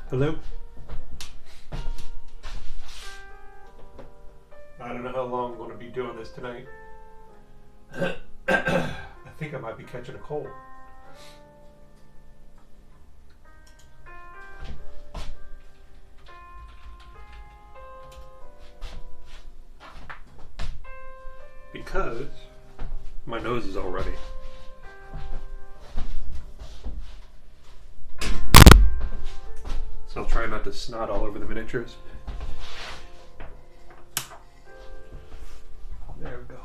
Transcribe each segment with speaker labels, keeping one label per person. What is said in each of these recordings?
Speaker 1: Hello? I don't know how long I'm going to be doing this tonight. I think I might be catching a cold. Because my nose is all runny. So I'll try not to snot all over the miniatures. There we go.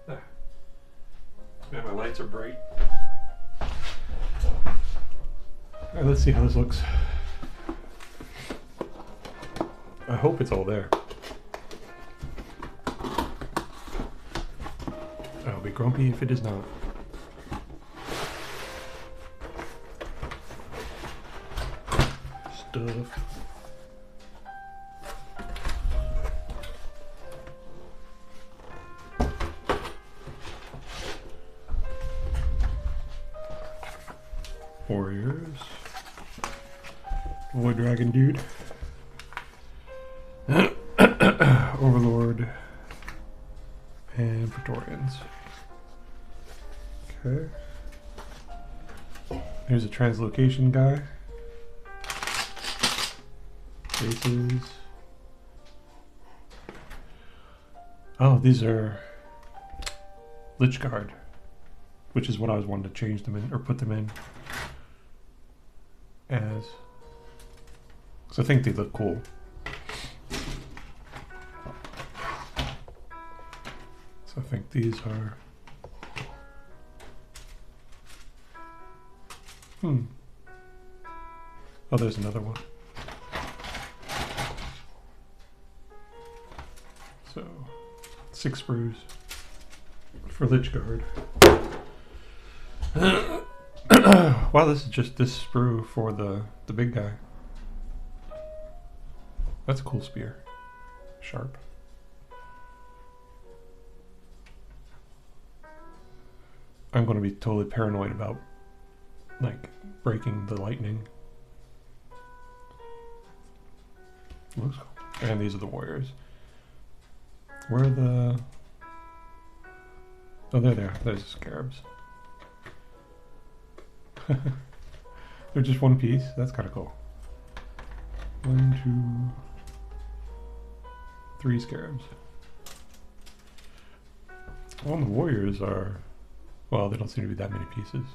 Speaker 1: There. Man, my lights are bright. All right, let's see how this looks. I hope it's all there. I'll be grumpy if it is not. Stuff. Warriors. Void Dragon dude. Overlord. And Praetorians. Okay. Here's a translocation guy. Faces. Oh, these are Lich Guard, which is what I was wanting to change them in, or put them in as. Because I think they look cool. So I think these are. Oh, there's another one. So, 6 sprues for Lich Guard. Wow, this is just this sprue for the big guy. That's a cool spear. Sharp. I'm going to be totally paranoid about, like, breaking the lightning. Looks cool. And these are the warriors. Where are the... Oh, they're there. There's the scarabs. They're just one piece. That's kind of cool. 1, 2, 3 scarabs. Well, the warriors are... Well, they don't seem to be that many pieces.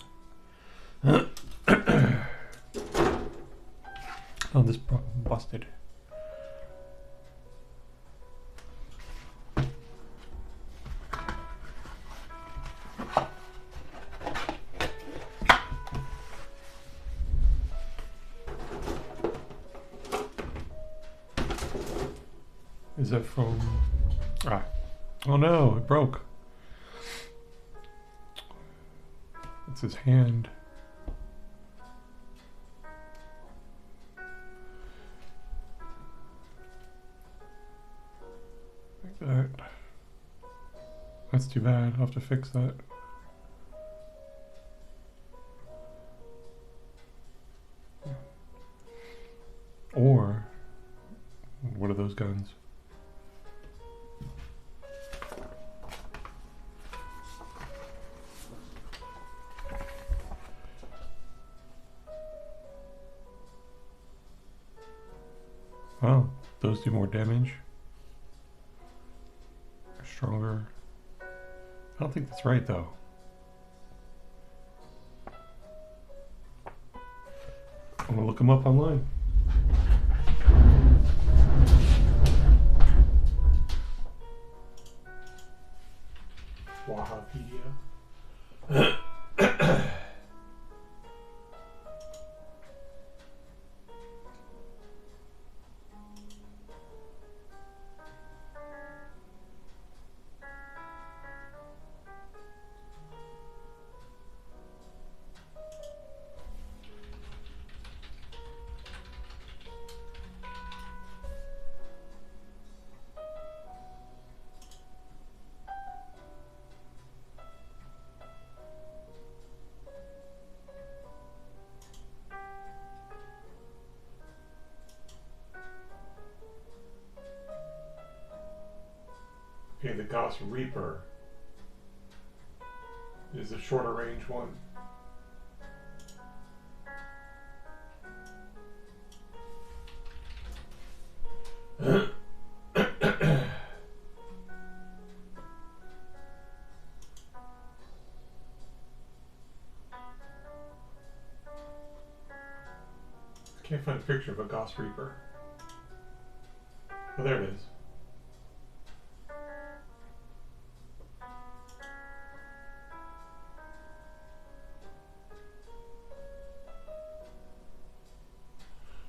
Speaker 1: Oh, this busted. Is that from... Ah. Oh no, it broke. It's his hand. Like that. That's too bad. I'll have to fix that. Or, what are those guns? Wow, those do more damage. They're stronger. I don't think that's right though. I'm gonna look them up online. Wahapedia. Okay, the Gauss Reaper is a shorter range one. Can't find a picture of a Gauss Reaper. Oh, there it is.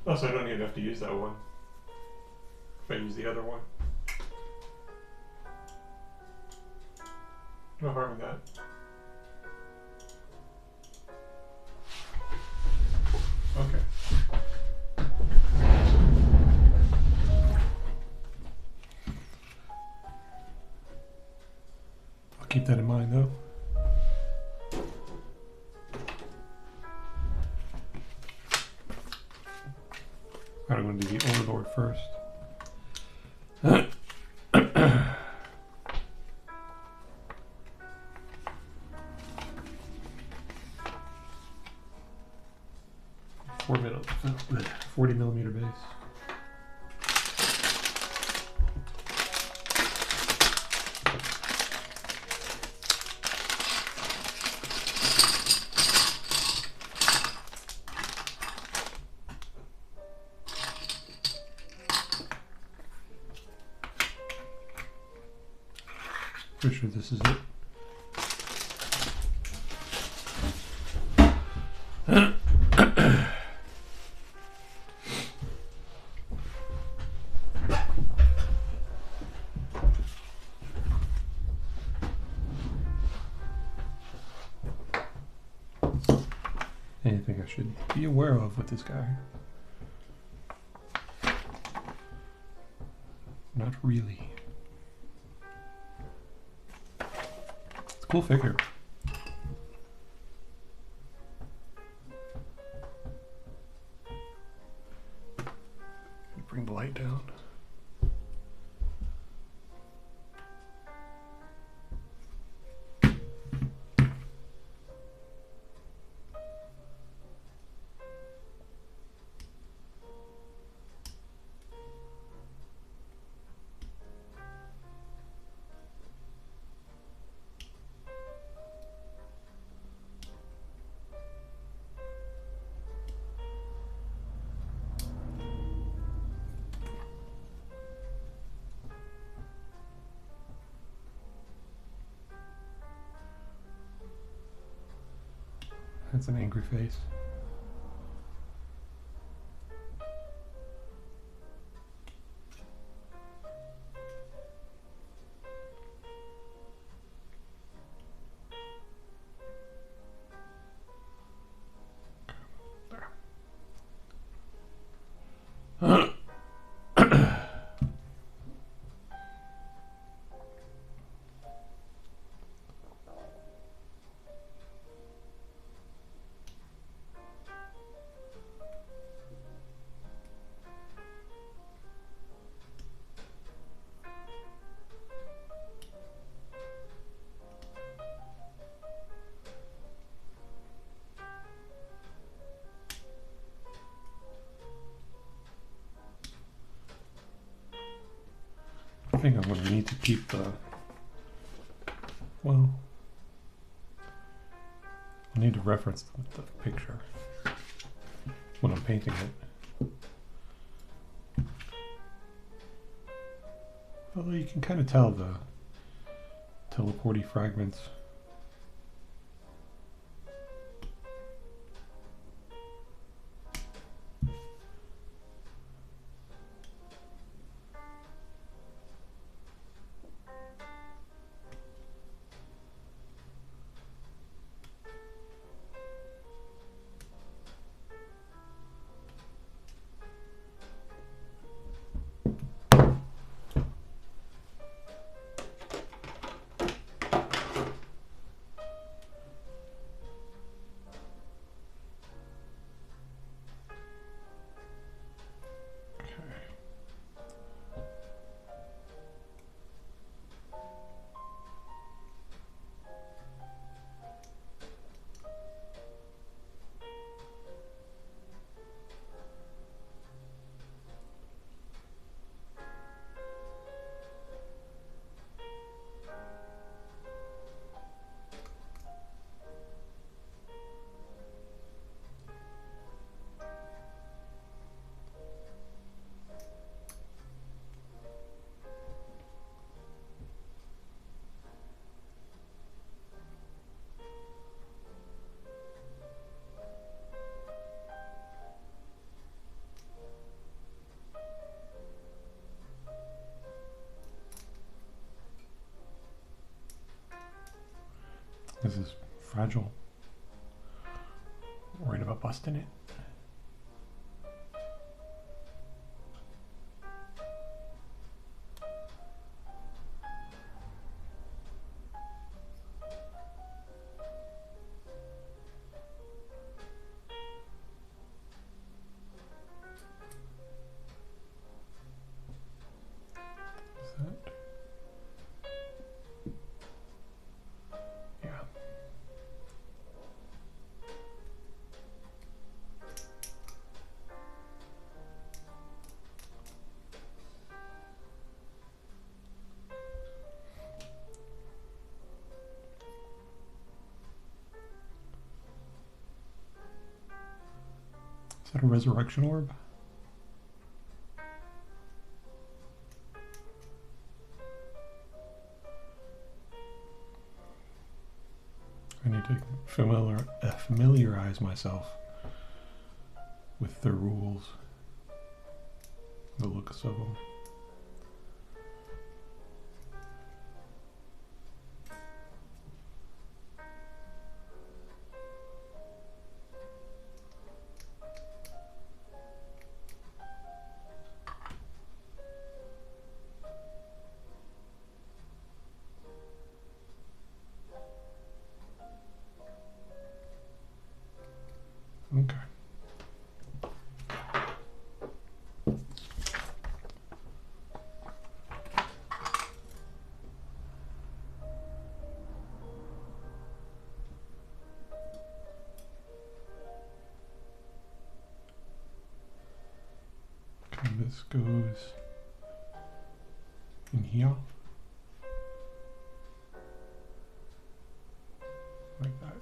Speaker 1: Oh, so I don't even have to use that one if I use the other one. No harm in that. Okay. I'll keep that in mind though. I'm going to do the Overlord first. 40 millimeter base. Pretty sure this is it. Anything I should be aware of with this guy? Not really. It's a cool figure. Bring the light down. That's an angry face. I think I'm going to need to keep the, well, I need to reference the picture when I'm painting it. Although you can kind of tell the teleporty fragments. This is fragile. Worried about busting it. Is that a resurrection orb? I need to familiarize myself with the rules, the looks of them. Okay. Okay, this goes in here. Like that.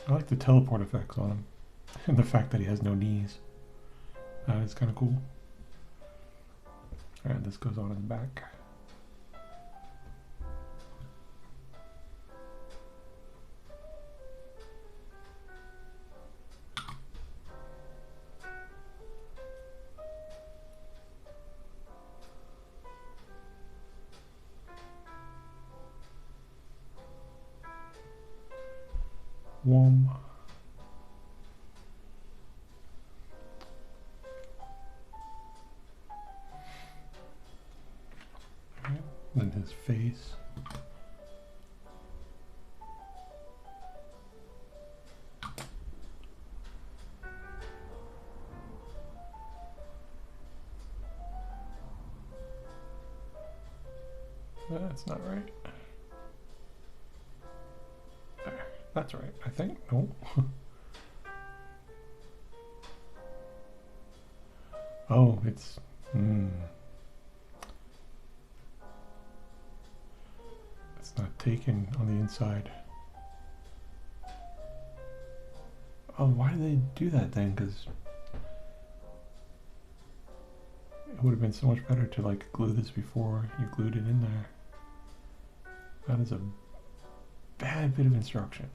Speaker 1: I like the teleport effects on him, and the fact that he has no knees. That is kind of cool. Alright, this goes on his back. Warm. Okay. Then his face. That's not right. There. That's right, I think. No. Oh, it's... It's not taken on the inside. Oh, why did they do that then? Because it would have been so much better to like glue this before you glued it in there. That is a bad bit of instructions.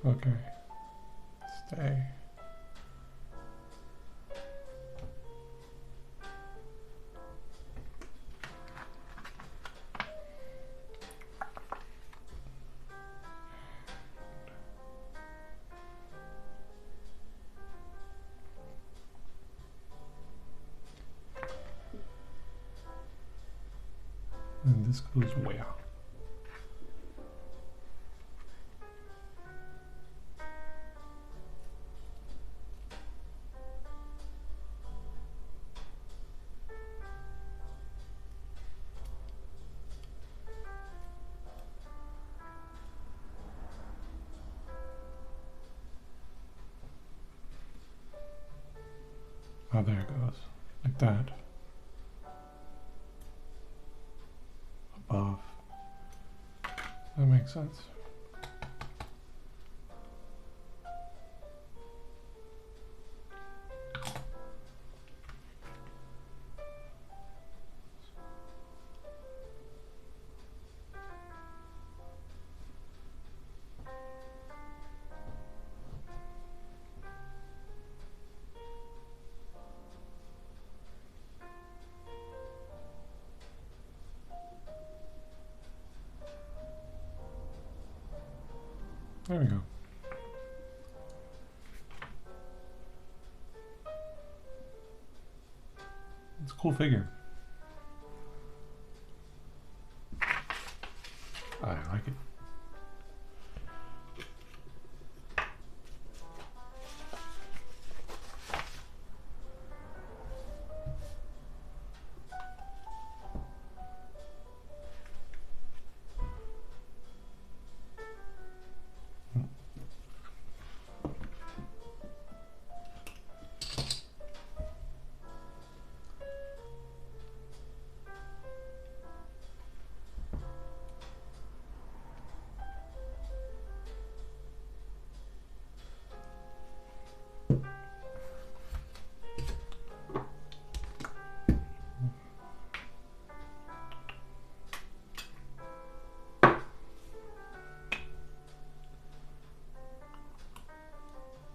Speaker 1: Okay. Stay. And this goes where? Oh, there it goes. Like that. Above. That makes sense. There we go. It's a cool figure. I like it.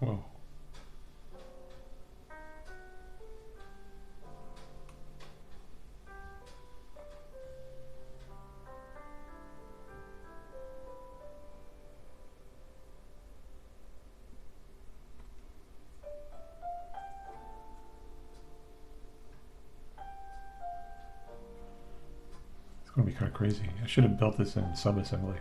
Speaker 1: Whoa. It's going to be kind of crazy. I should have built this in sub-assembly.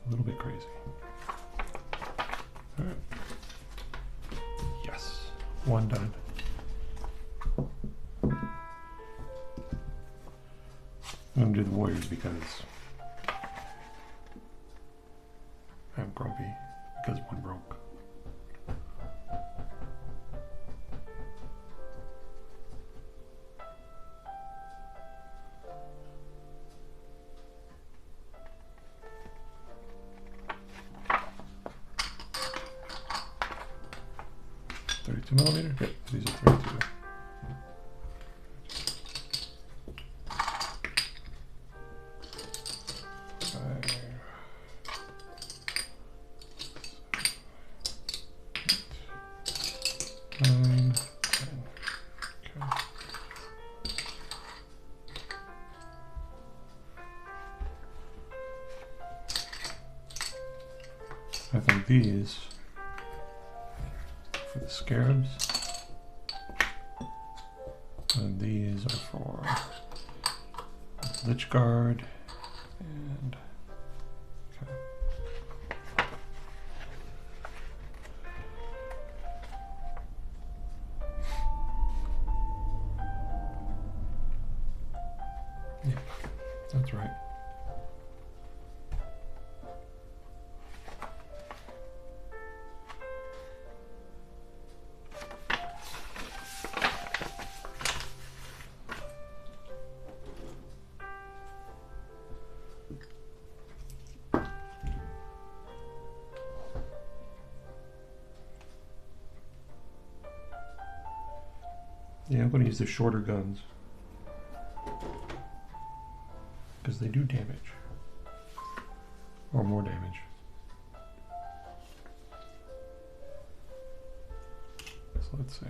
Speaker 1: A little bit crazy. All right. Yes. One done. I'm going to do the warriors because I'm grumpy because one broke. Yep, these are 32. Nine, 10. Okay. I think these for the scarabs. And these are for Lich Guard and okay. Yeah, that's right. Yeah, I'm going to use the shorter guns because they do damage, or more damage. So let's see.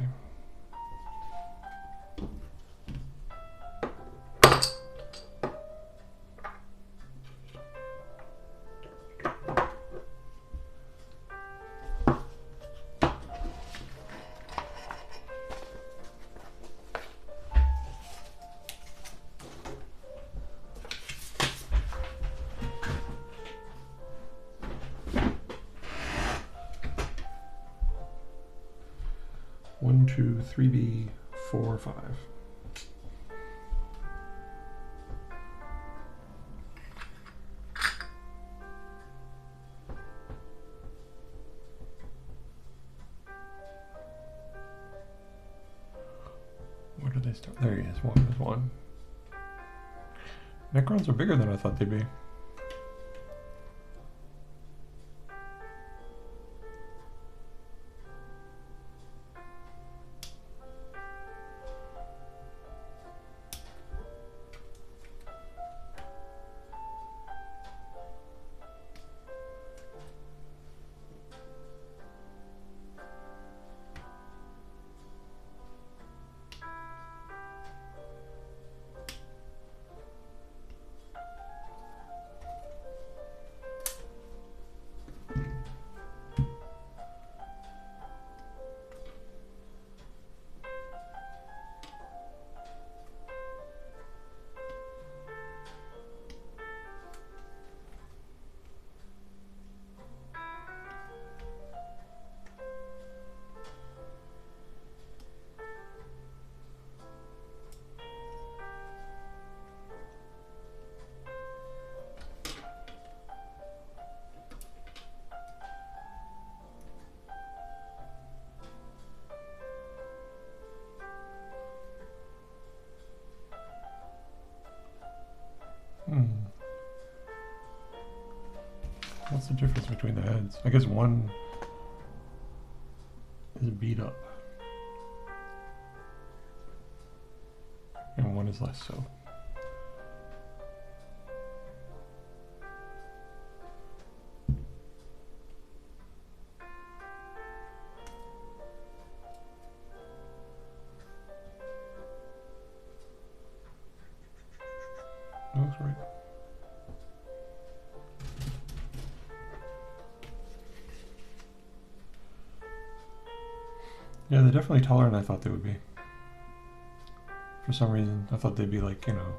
Speaker 1: One, two, 3B, 4, 5. Where do they start? There he is. One is one. Necrons are bigger than I thought they'd be. What's the difference between the heads? I guess one is beat up and one is less so. That's right. Yeah, they're definitely taller than I thought they would be. For some reason, I thought they'd be like, you know,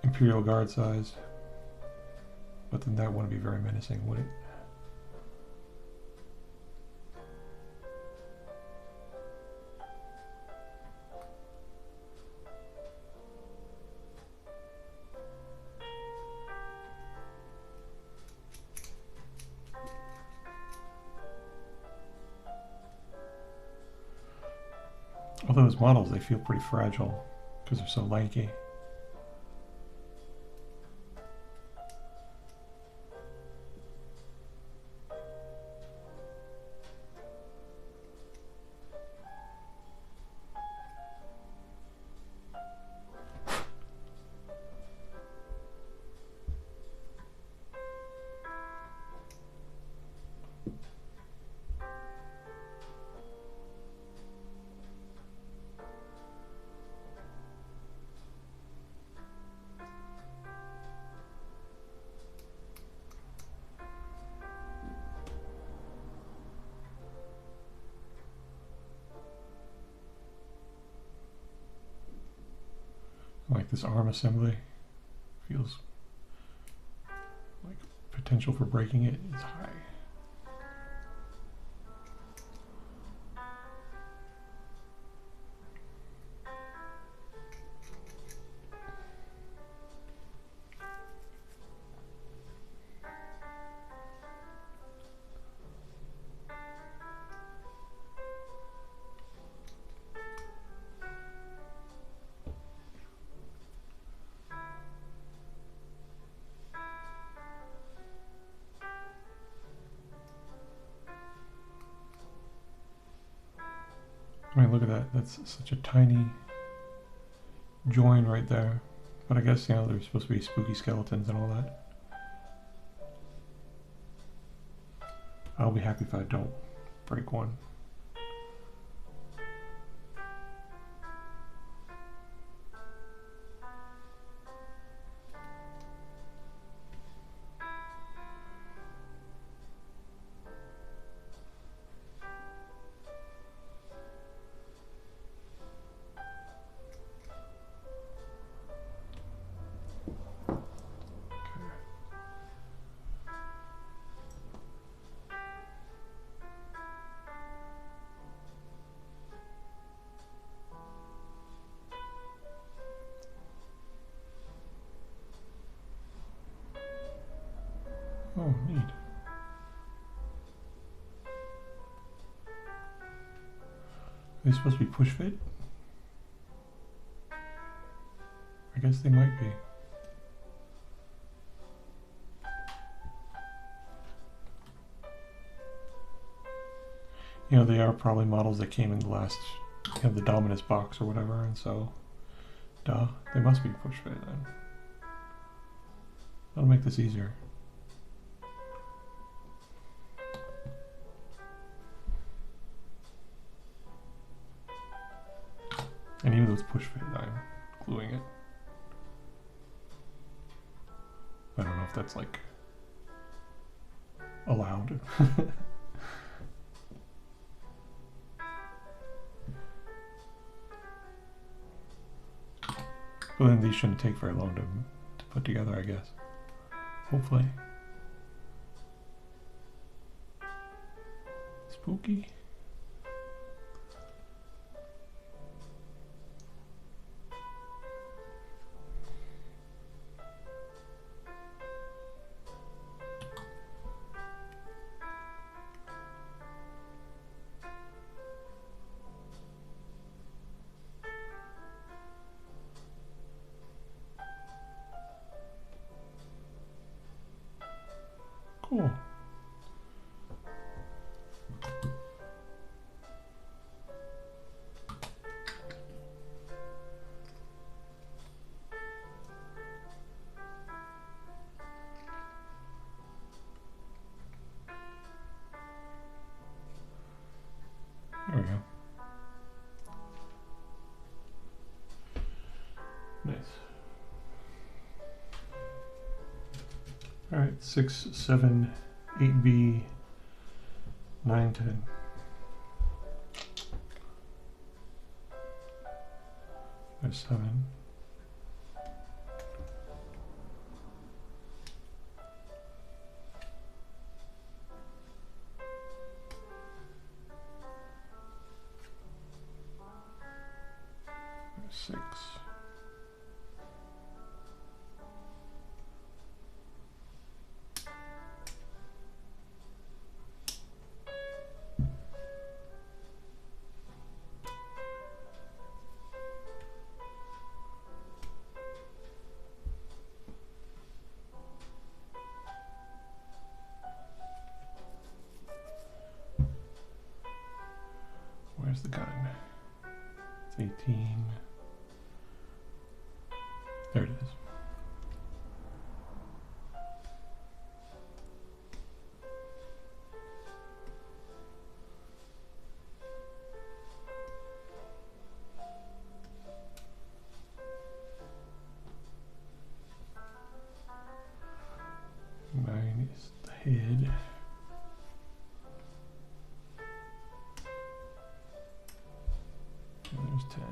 Speaker 1: Imperial Guard sized. But then that wouldn't be very menacing, would it? All those models, they feel pretty fragile because they're so lanky. Like this arm assembly feels like potential for breaking it is high. I mean, look at that. That's such a tiny join right there. But I guess, you know, there's supposed to be spooky skeletons and all that. I'll be happy if I don't break one. Oh, neat. Are they supposed to be push fit? I guess they might be. You know, they are probably models that came in the last, you know, the Dominus box or whatever, and so, duh, they must be push fit then. That'll make this easier. And even though it's push fit, I'm gluing it. I don't know if that's like allowed. But then these shouldn't take very long to put together, I guess. Hopefully. Spooky. Cool. There we go. Nice. All right, 6, 7, 8B, 9, 10. There's 7. There's 6. Where's the gun? It's 18. There it is. Mine is the head. And there's 10.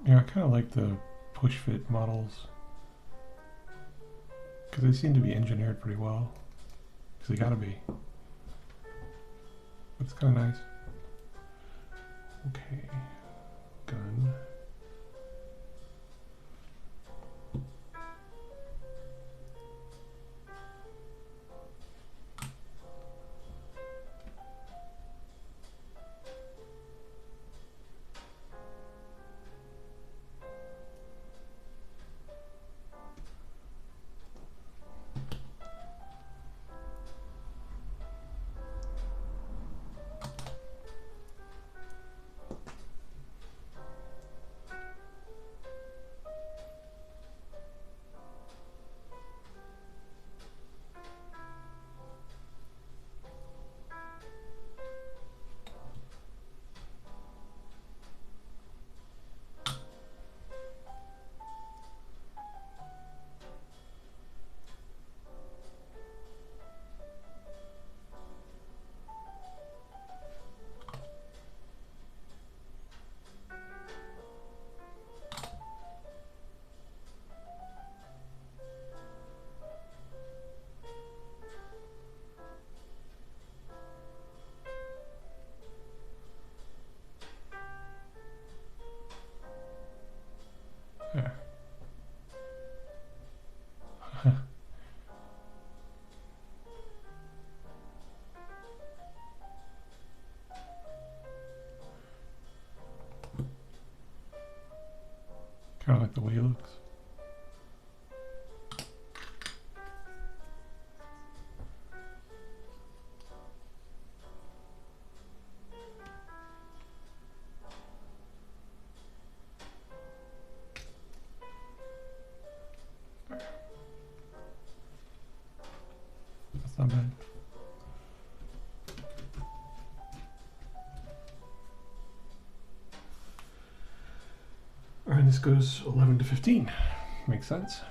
Speaker 1: Yeah, I kind of like the pushfit models because they seem to be engineered pretty well. Because they gotta be. But it's kind of nice. Okay, gun. Yeah. Kind of like the way he looks. That's not bad. Alright, this goes 11 to 15. Makes sense.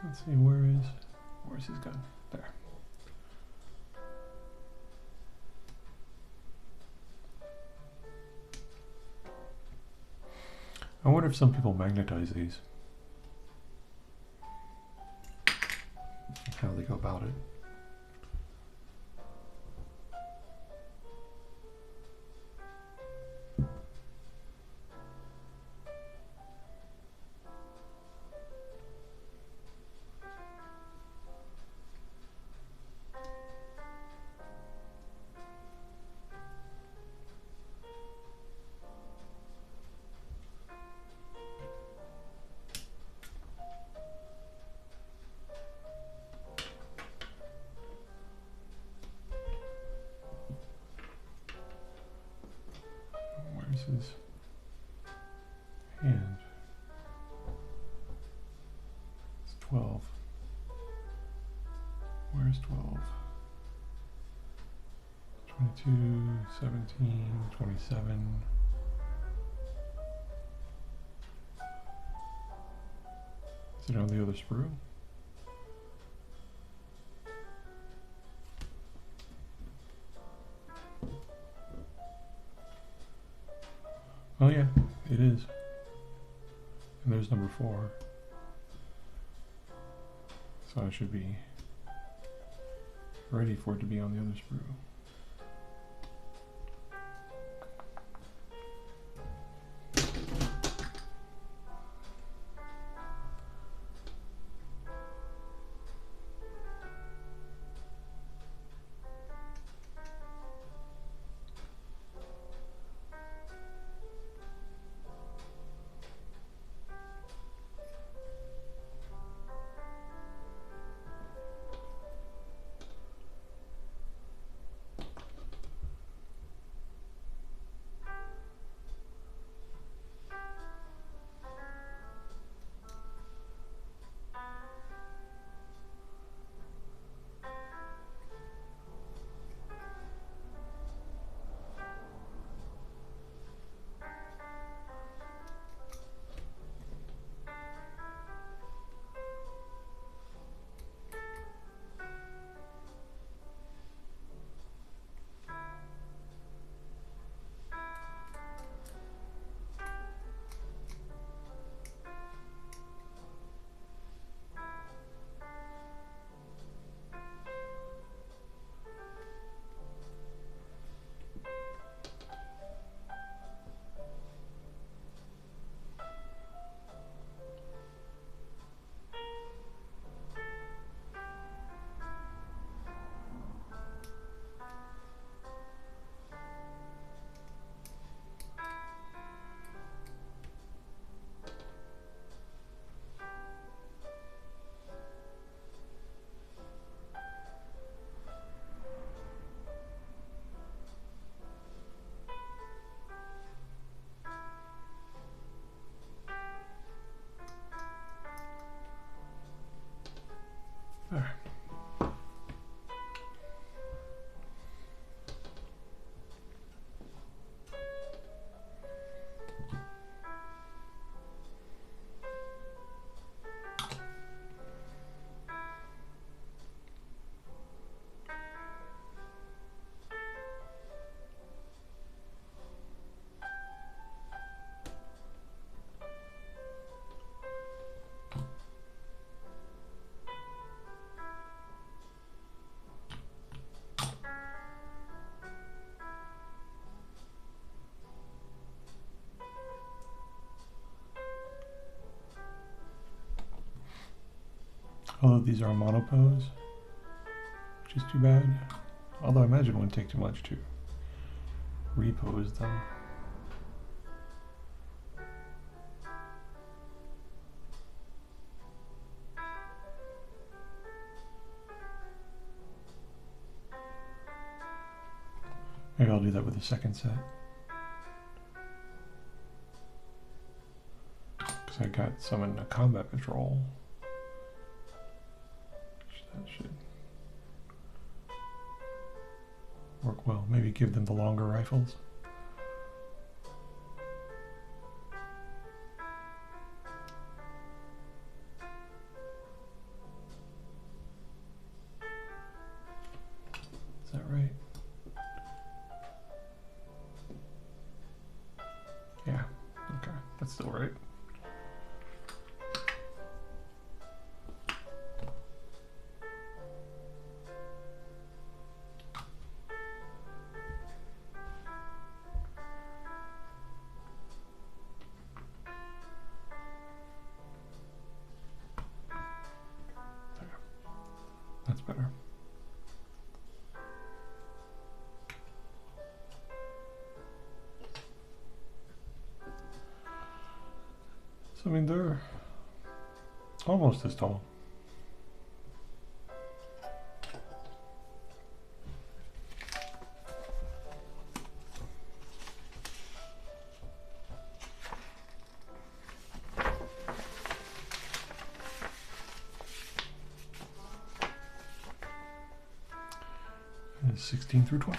Speaker 1: Let's see, where's his gun? There. I wonder if some people magnetize these. How they go about it. Where's his hand? It's 12. Where's 12? 22, 17, 27. Is it on the other sprue? Oh yeah, it is. And there's number 4. So I should be ready for it to be on the other sprue. There. Although these are monopose, which is too bad. Although I imagine it wouldn't take too much to repose them. Maybe I'll do that with the second set. Because I got some in the combat patrol. That should work well. Maybe give them the longer rifles. Is that right? Yeah, okay, that's still right. That's better. So, I mean, they're almost as tall. And 16 through 20.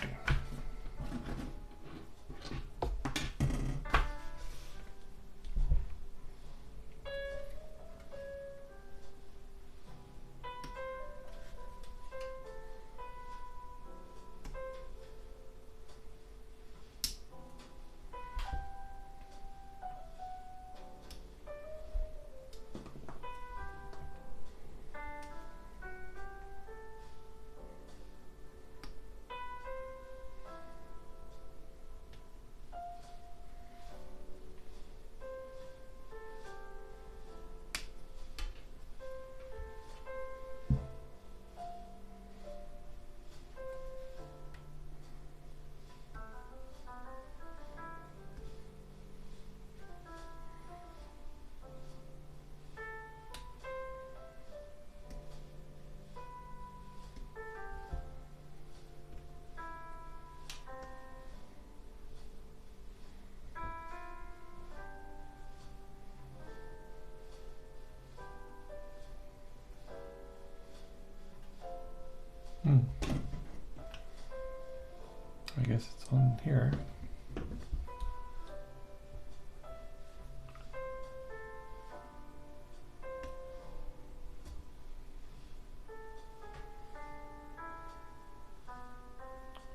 Speaker 1: I guess it's on here.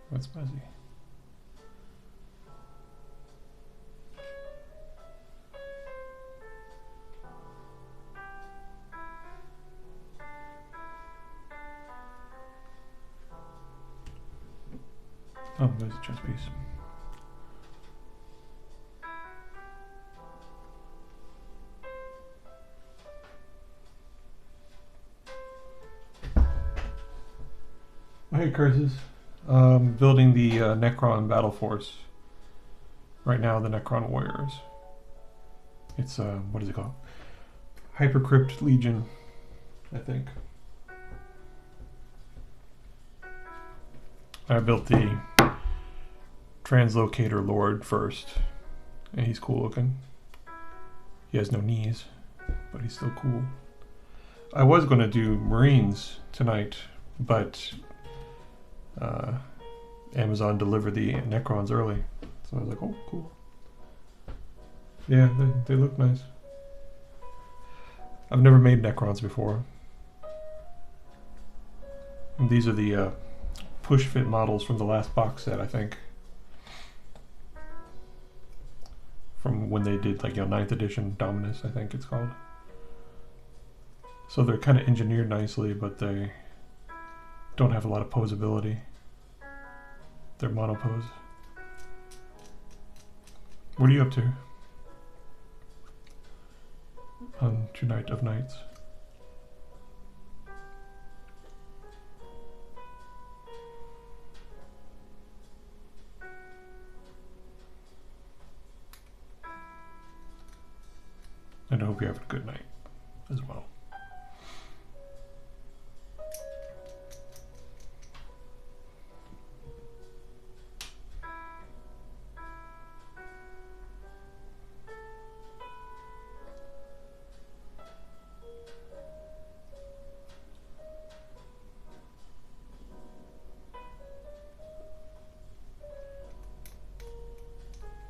Speaker 1: What's fuzzy? Oh, there's a chess piece. Hey, Curses. Building the Necron battleforce. Right now, the Necron warriors. It's, what is it called? Hypercrypt Legion, I think. I built the Translocator Lord first, and he's cool looking. He has no knees, but he's still cool. I was going to do Marines tonight, but Amazon delivered the Necrons early, so I was like, oh, cool. Yeah, they look nice. I've never made Necrons before. And these are the push-fit models from the last box set, I think. From when they did, like, 9th edition Dominus, I think it's called. So they're kind of engineered nicely, but they don't have a lot of posability. They're monopose. What are you up to on Tonight of Nights? And I hope you're having a good night as well.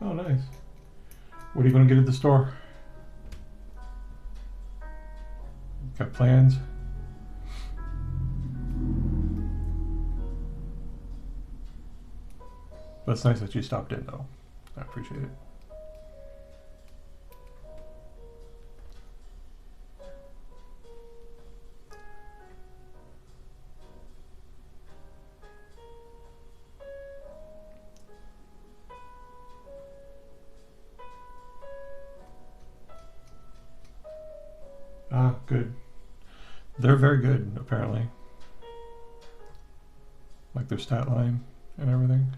Speaker 1: Oh, nice. What are you going to get at the store? Got plans? But it's nice that you stopped in, though. I appreciate it. Ah, good. They're very good, apparently. Like their stat line and everything.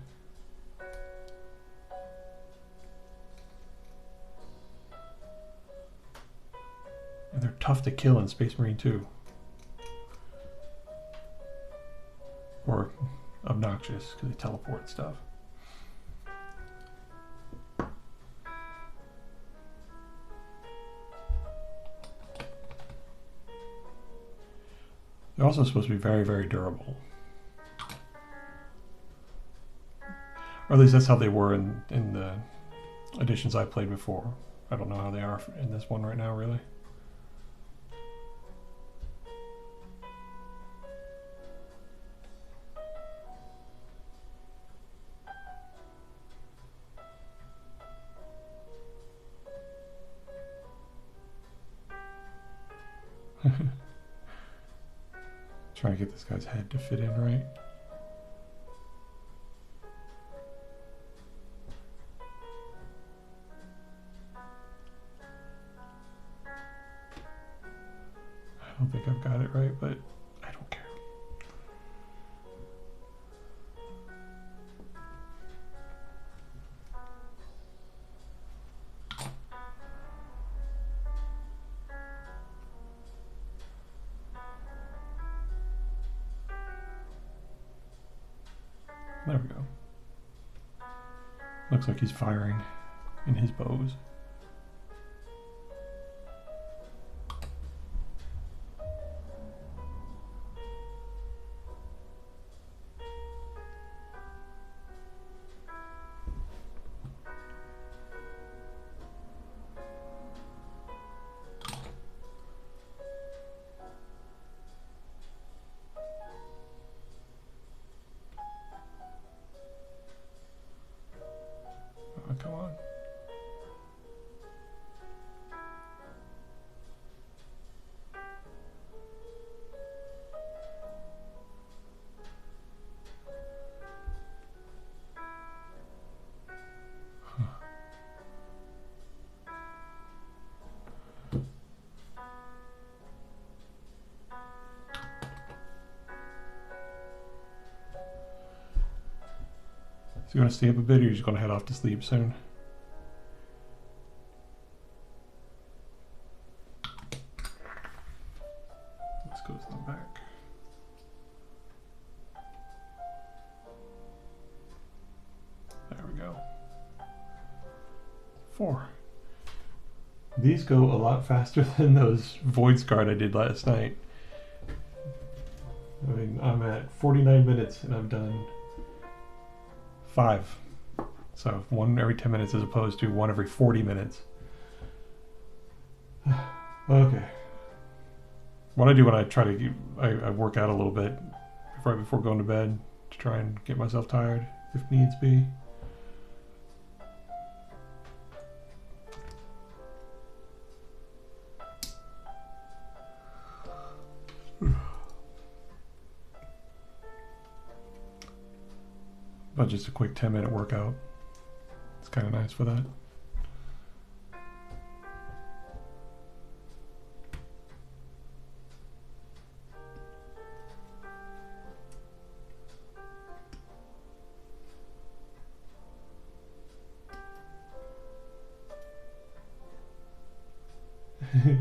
Speaker 1: And they're tough to kill in Space Marine 2. Or obnoxious, because they teleport and stuff. They're also supposed to be very, very durable. Or at least that's how they were in the editions I played before. I don't know how they are in this one right now, really. Trying to get this guy's head to fit in right. I don't think I've got it right, but I don't care. There we go. Looks like he's firing in his bows. Oh, come on. So you want to stay up a bit, or you're just going to head off to sleep soon? Let's go to the back. There we go. 4. These go a lot faster than those Void Guard I did last night. I mean, I'm at 49 minutes and I've done 5. So 1 every 10 minutes as opposed to 1 every 40 minutes. Okay. What I do when I try to, I work out a little bit right before going to bed to try and get myself tired if needs be. But just a quick 10-minute workout. It's kind of nice for that.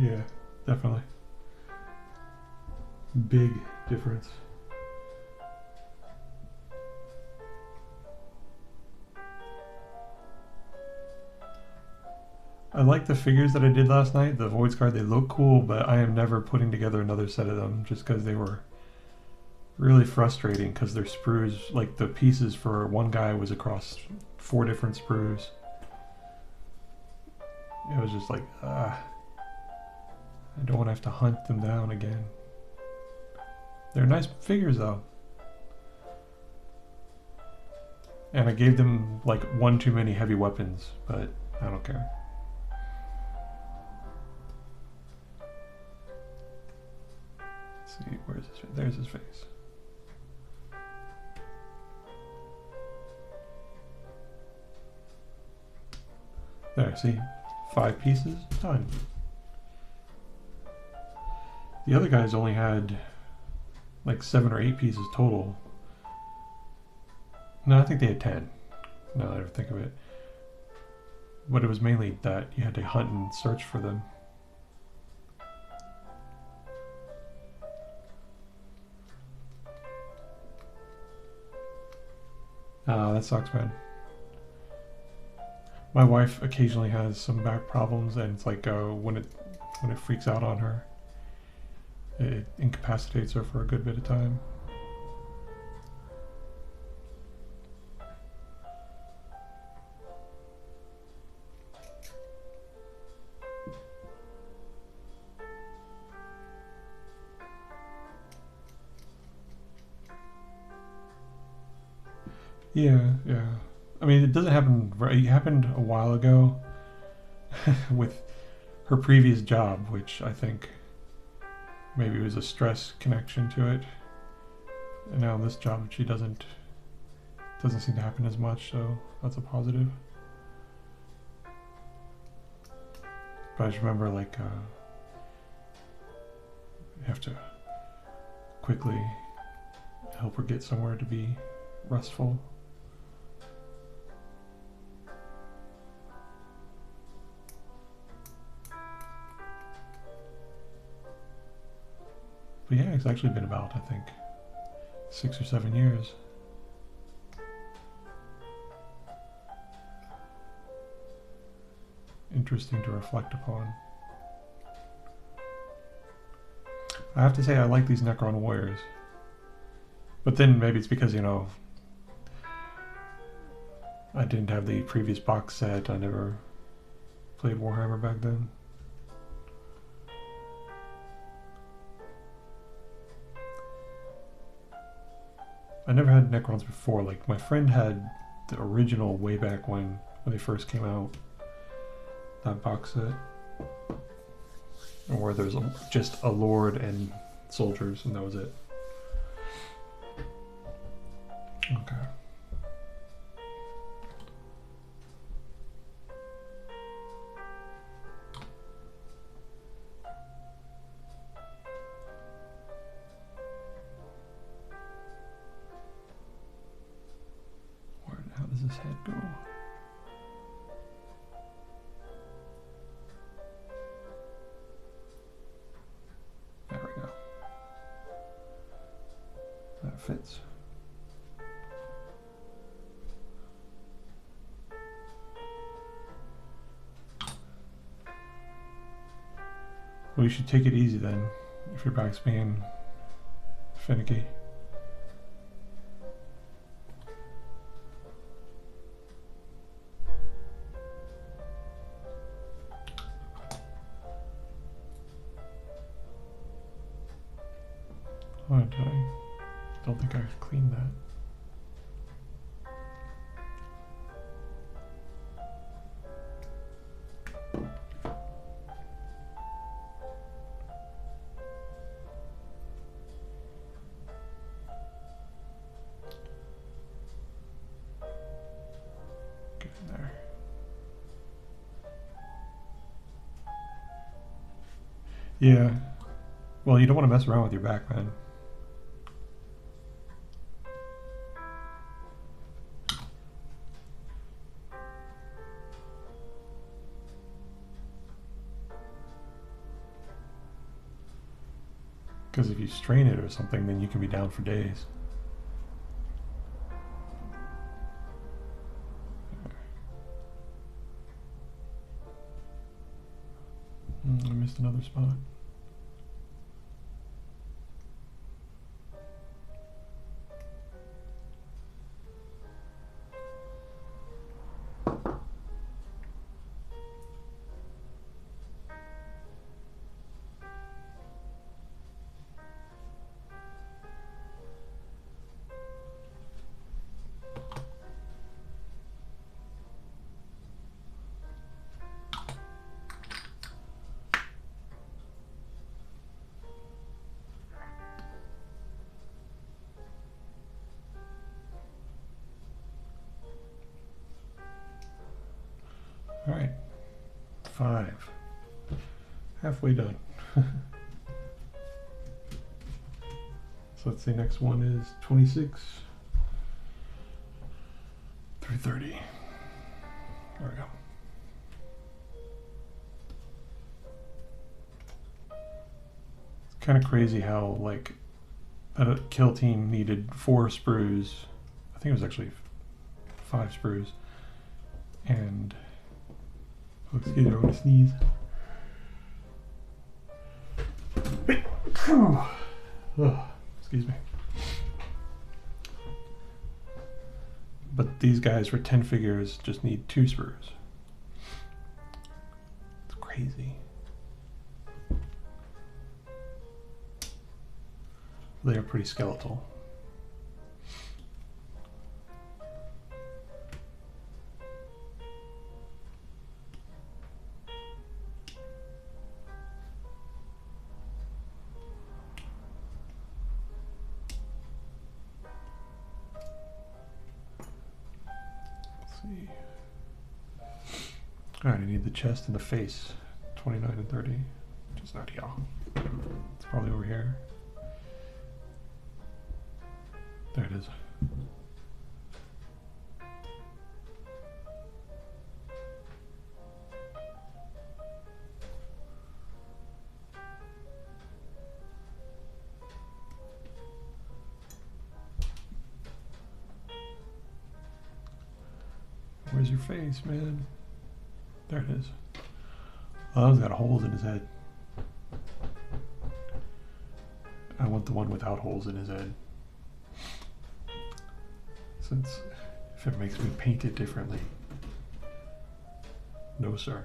Speaker 1: Yeah, definitely. Big difference. I like the figures that I did last night, the Voids card, they look cool, but I am never putting together another set of them just because they were really frustrating because their sprues, like the pieces for one guy was across 4 different sprues. It was just like, I don't want to have to hunt them down again. They're nice figures though. And I gave them like 1 too many heavy weapons, but I don't care. Let's see, where's his face? There's his face. There, see? 5 pieces, done. The other guys only had like 7 or 8 pieces total. No, I think they had 10. Now that I think of it. But it was mainly that you had to hunt and search for them. That sucks, man. My wife occasionally has some back problems, and it's like when it freaks out on her, it incapacitates her for a good bit of time. Yeah, yeah. I mean, it doesn't happen. It happened a while ago with her previous job, which I think maybe was a stress connection to it. And now this job, she doesn't seem to happen as much, so that's a positive. But I just remember, like, you have to quickly help her get somewhere to be restful. But yeah, it's actually been about, I think, 6 or 7 years. Interesting to reflect upon. I have to say I like these Necron Warriors. But then maybe it's because, you know, I didn't have the previous box set. I never played Warhammer back then. I never had Necrons before. Like, my friend had the original way back when they first came out. That box set. Where there's just a lord and soldiers, and that was it. Okay. How does this head go? There we go. That fits. Well, you should take it easy then, if your back's being finicky. Oh, did I? Don't think I cleaned that. Get in there. Yeah. Well, you don't want to mess around with your back, man. Because if you strain it or something, then you can be down for days. I missed another spot. All right, 5. Halfway done. So let's see, next one is 26 through 30. There we go. It's kind of crazy how, like, that kill team needed 4 sprues. I think it was actually 5 sprues. And oh, excuse me, I'm gonna sneeze. Oh, excuse me. But these guys for 10 figures just need 2 sprues. It's crazy. They are pretty skeletal. Alright, I need the chest and the face. 29 and 30. Just not here. It's probably over here. There it is. Where's your face, man? There it is. Oh, that one's got holes in his head. I want the one without holes in his head. Since if it makes me paint it differently. No, sir.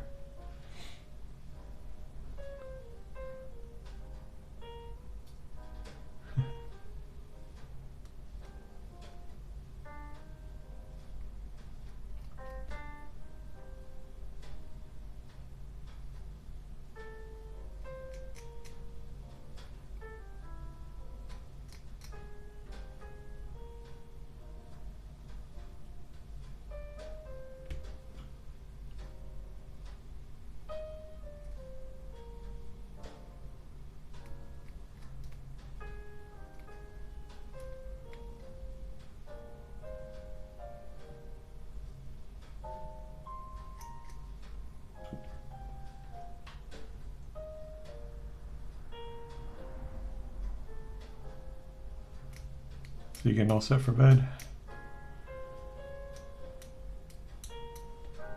Speaker 1: So you getting all set for bed?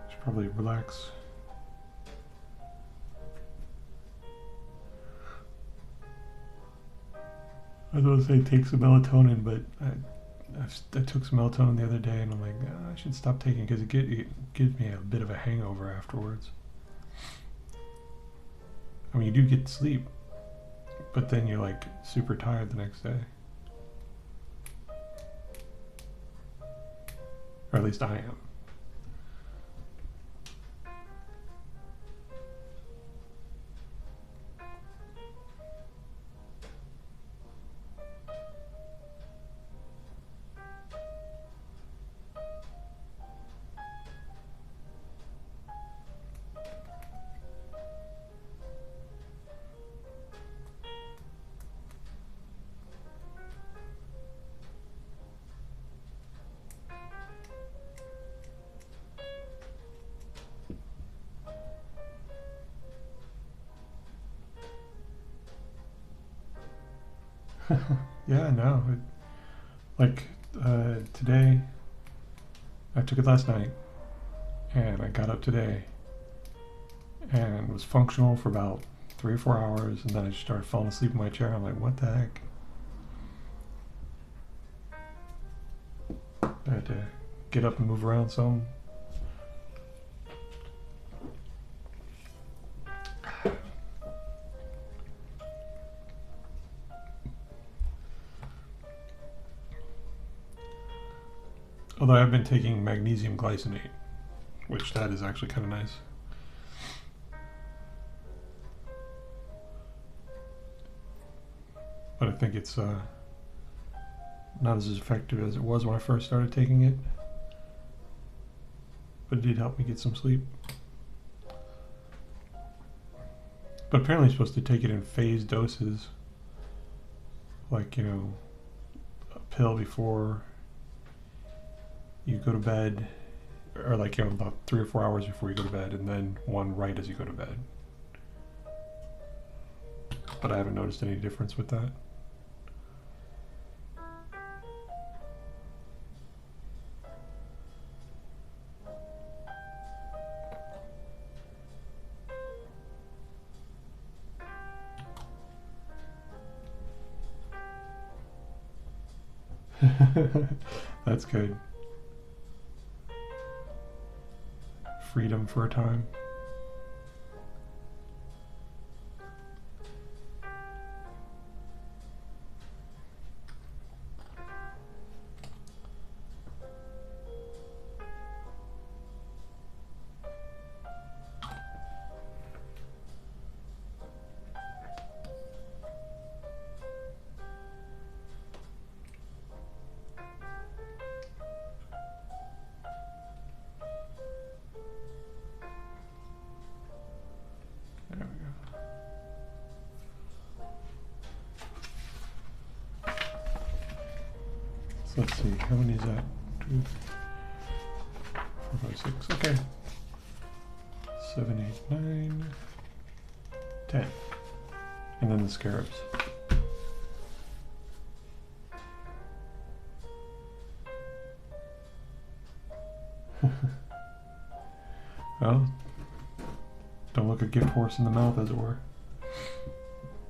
Speaker 1: Should probably relax. I was going to say take some melatonin, but I took some melatonin the other day, and I'm like, I should stop taking it because it gives me a bit of a hangover afterwards. I mean, you do get sleep, but then you're like super tired the next day. Or at least I am. Yeah, no. Today, I took it last night, and I got up today, and was functional for about 3 or 4 hours, and then I just started falling asleep in my chair. I'm like, what the heck? I had to get up and move around some. Although I've been taking magnesium glycinate, which that is actually kind of nice. But I think it's not as effective as it was when I first started taking it. But it did help me get some sleep. But apparently you're supposed to take it in phased doses. Like, you know, a pill before you go to bed, or like, you know, about 3 or 4 hours before you go to bed, and then one right as you go to bed. But I haven't noticed any difference with that. That's good. Freedom for a time. Let's see, how many is that? 2, 4, 5, 6. Okay. 7, 8, 9, 10. And then the scarabs. Well, don't look a gift horse in the mouth, as it were.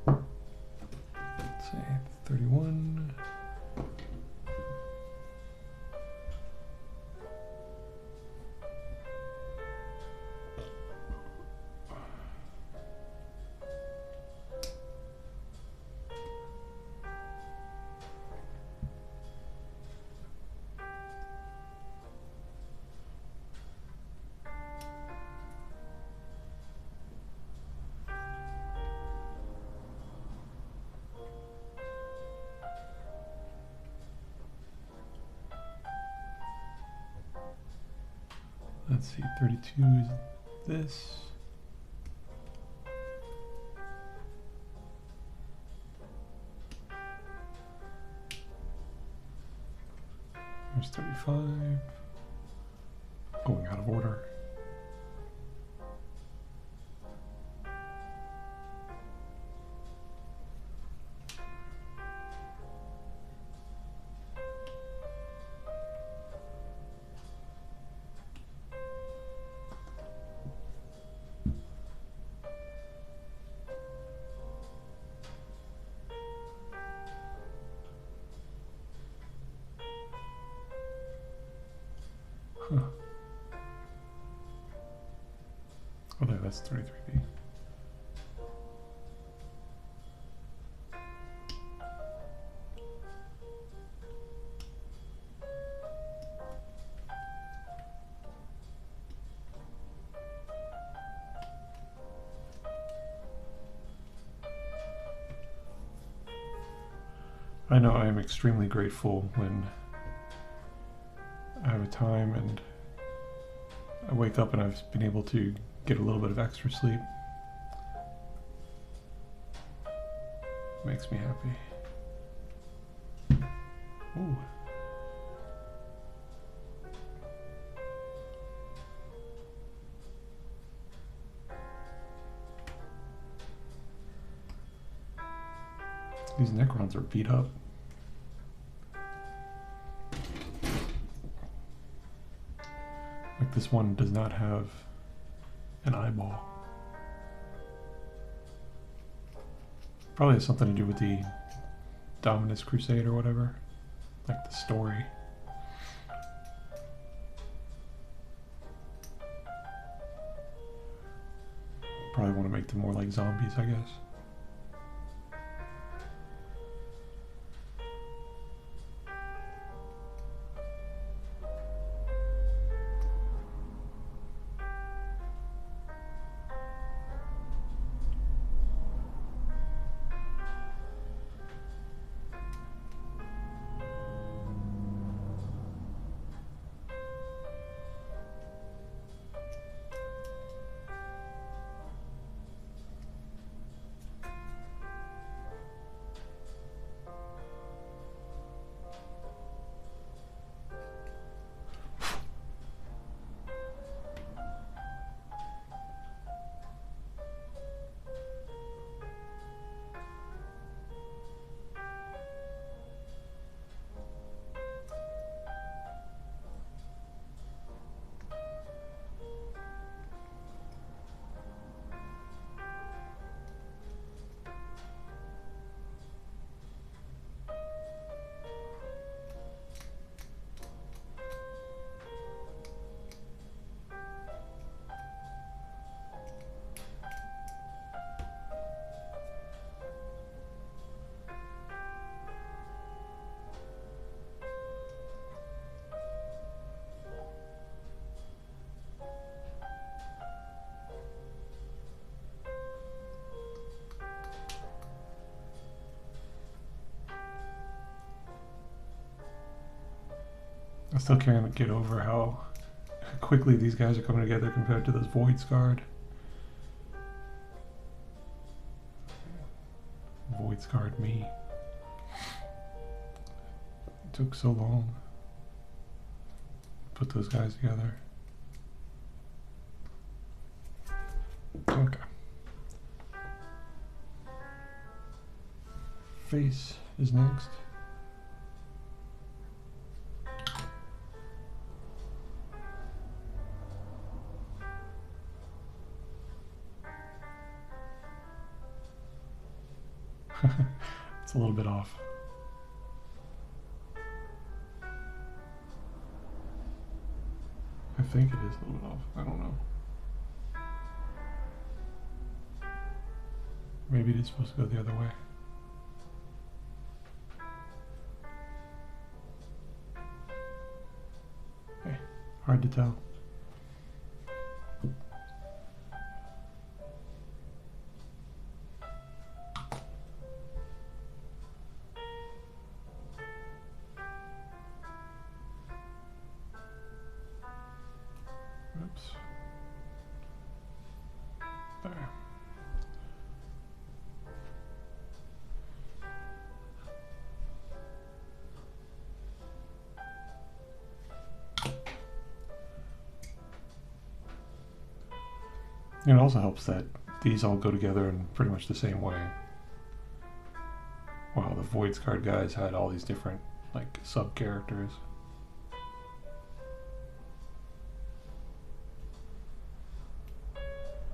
Speaker 1: Let's see, 31. Let's see, 32 is this. There's 35. Going out of order. Huh. Oh, there, that's 33B. I know I am extremely grateful when I have a time and I wake up and I've been able to get a little bit of extra sleep. Makes me happy. Ooh. These Necrons are beat up. Like this one does not have an eyeball. Probably has something to do with the Dominus Crusade or whatever. Like the story. Probably want to make them more like zombies, I guess. I still can't get over how quickly these guys are coming together compared to those Void Scarred. Void Scarred me. It took so long to put those guys together. Okay. Face is next. It's a little bit off. I think it is a little bit off. I don't know. Maybe it is supposed to go the other way. Hey, hard to tell. Oops. There. It also helps that these all go together in pretty much the same way. Wow, the Void Scarred guys had all these different, like, sub-characters.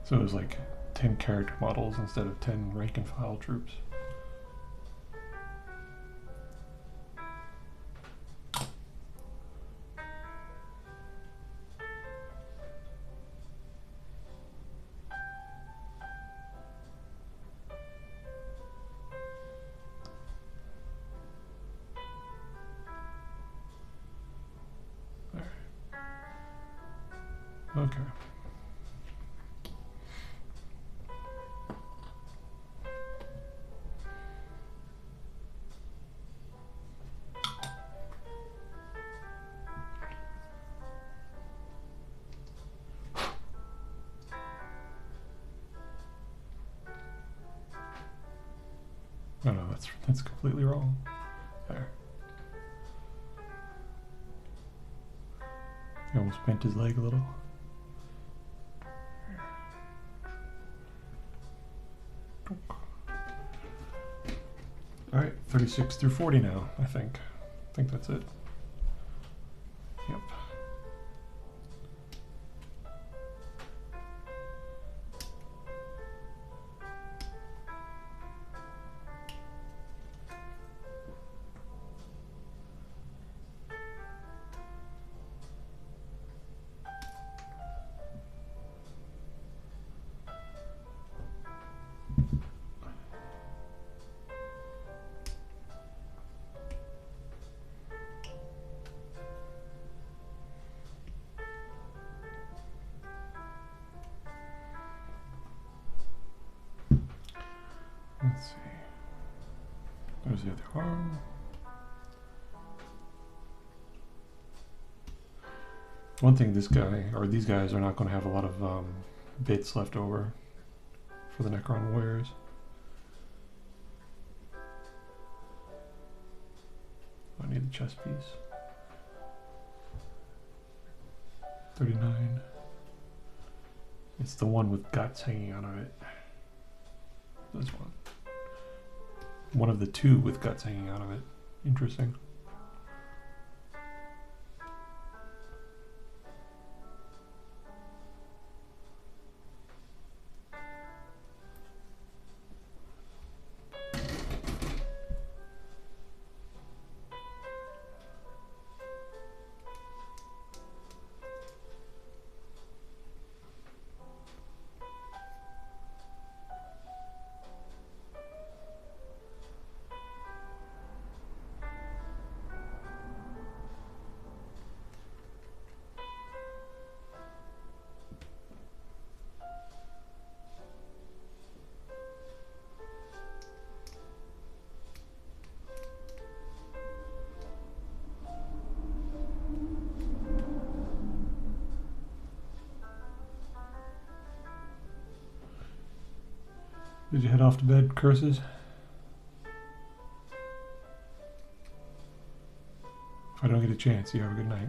Speaker 1: So it was like 10 character models instead of 10 rank and file troops. Okay. Oh no, that's completely wrong. There. He almost bent his leg a little. Alright, 36 through 40 now, I think. I think that's it. Yep. Let's see. There's the other arm. One thing this guy, or these guys, are not going to have a lot of bits left over for the Necron warriors. I need the chest piece. 39. It's the one with guts hanging out of it. This one. One of the two with guts hanging out of it. Interesting. Did you head off to bed, Curses? If I don't get a chance, you have a good night.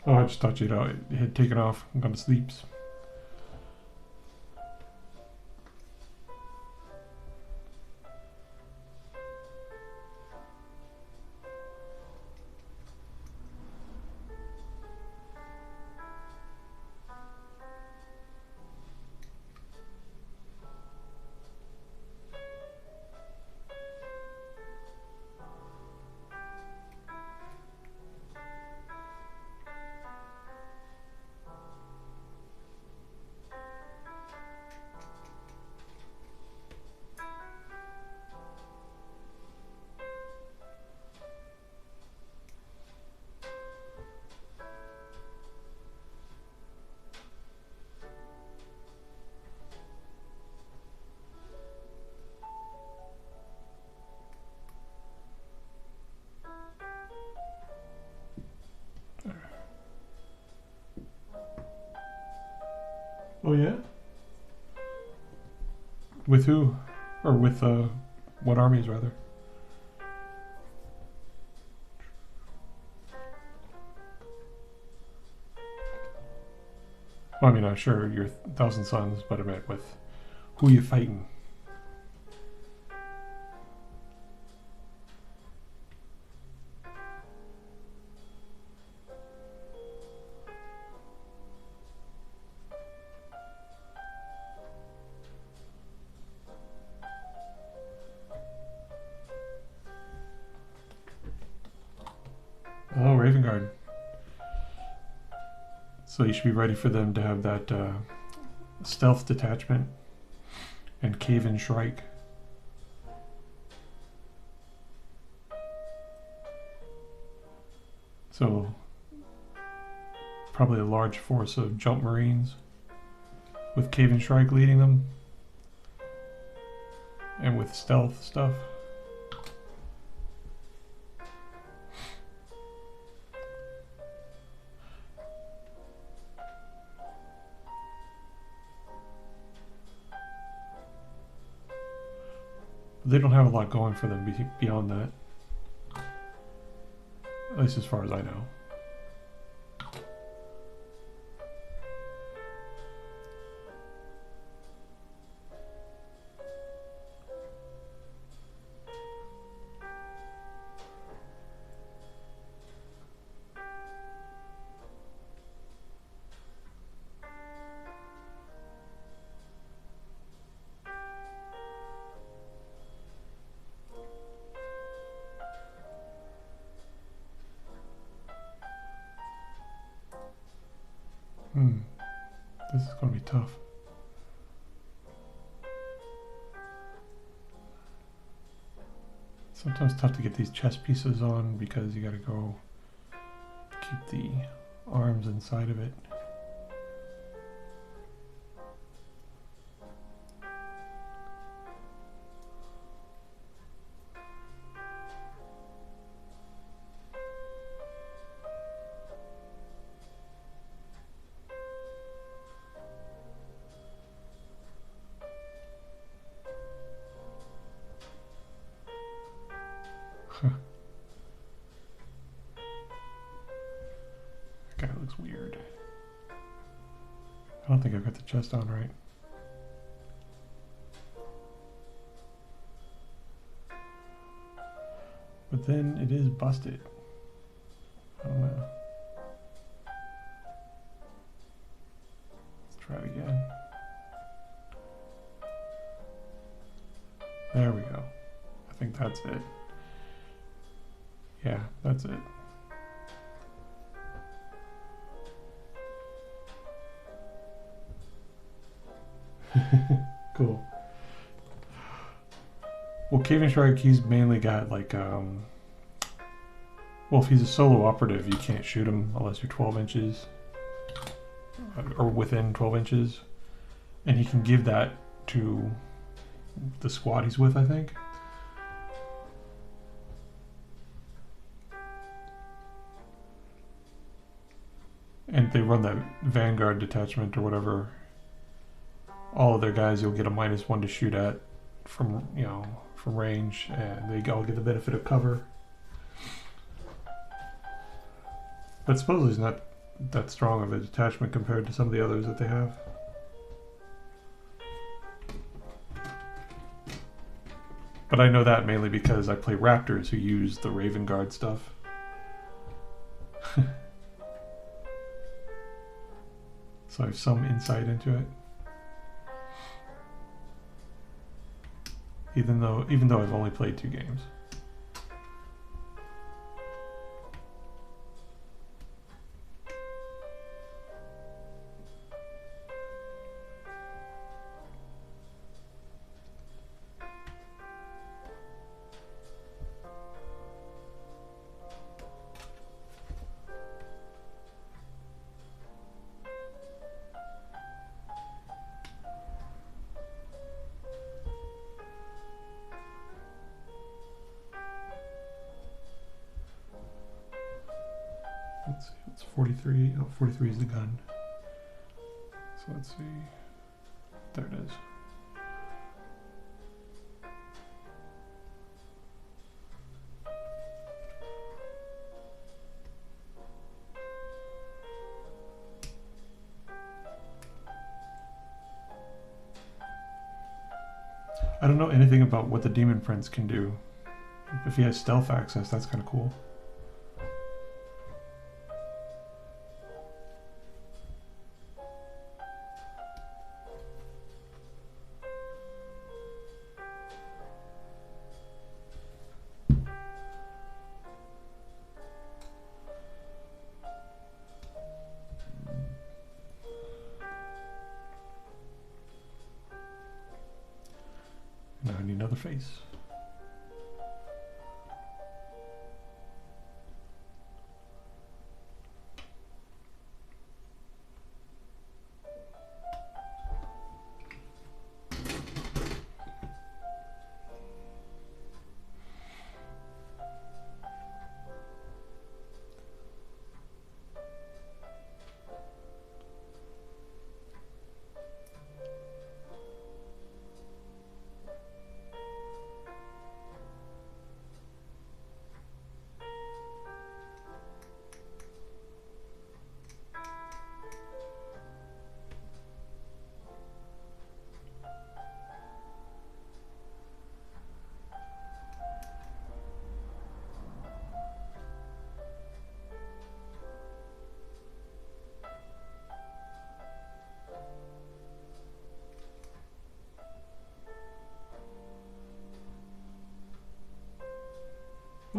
Speaker 1: Oh, I just thought you had taken off and gone to sleep. Oh yeah? With who? Or with what armies rather? Well, I mean, I'm sure you're Thousand Sons, but I meant with who you fighting. Oh, Raven Guard. So you should be ready for them to have that Stealth Detachment, and Cave-in Shrike. So probably a large force of Jump Marines with Cave-in Shrike leading them, and with stealth stuff. They don't have a lot going for them beyond that, at least as far as I know. This is going to be tough. Sometimes tough to get these chess pieces on because you got to go keep the arms inside of it. That guy looks weird. I don't think I've got the chest on right. But then it is busted. I don't know. Let's try it again. There we go. I think that's it. Yeah, that's it. Cool. Well, Cave-in Shrike, he's mainly got like, well, if he's a solo operative, you can't shoot him unless you're 12 inches, or within 12 inches. And he can give that to the squad he's with, I think. And they run that Vanguard detachment or whatever. All of their guys, you'll get a -1 to shoot at from, you know, from range, and they all get the benefit of cover. But supposedly it's not that strong of a detachment compared to some of the others that they have. But I know that mainly because I play Raptors who use the Raven Guard stuff. So I have some insight into it. Even though I've only played 2 games. Let's see, it's 43. Oh, 43 is the gun. So let's see. There it is. I don't know anything about what the Demon Prince can do. If he has stealth access, that's kind of cool. face.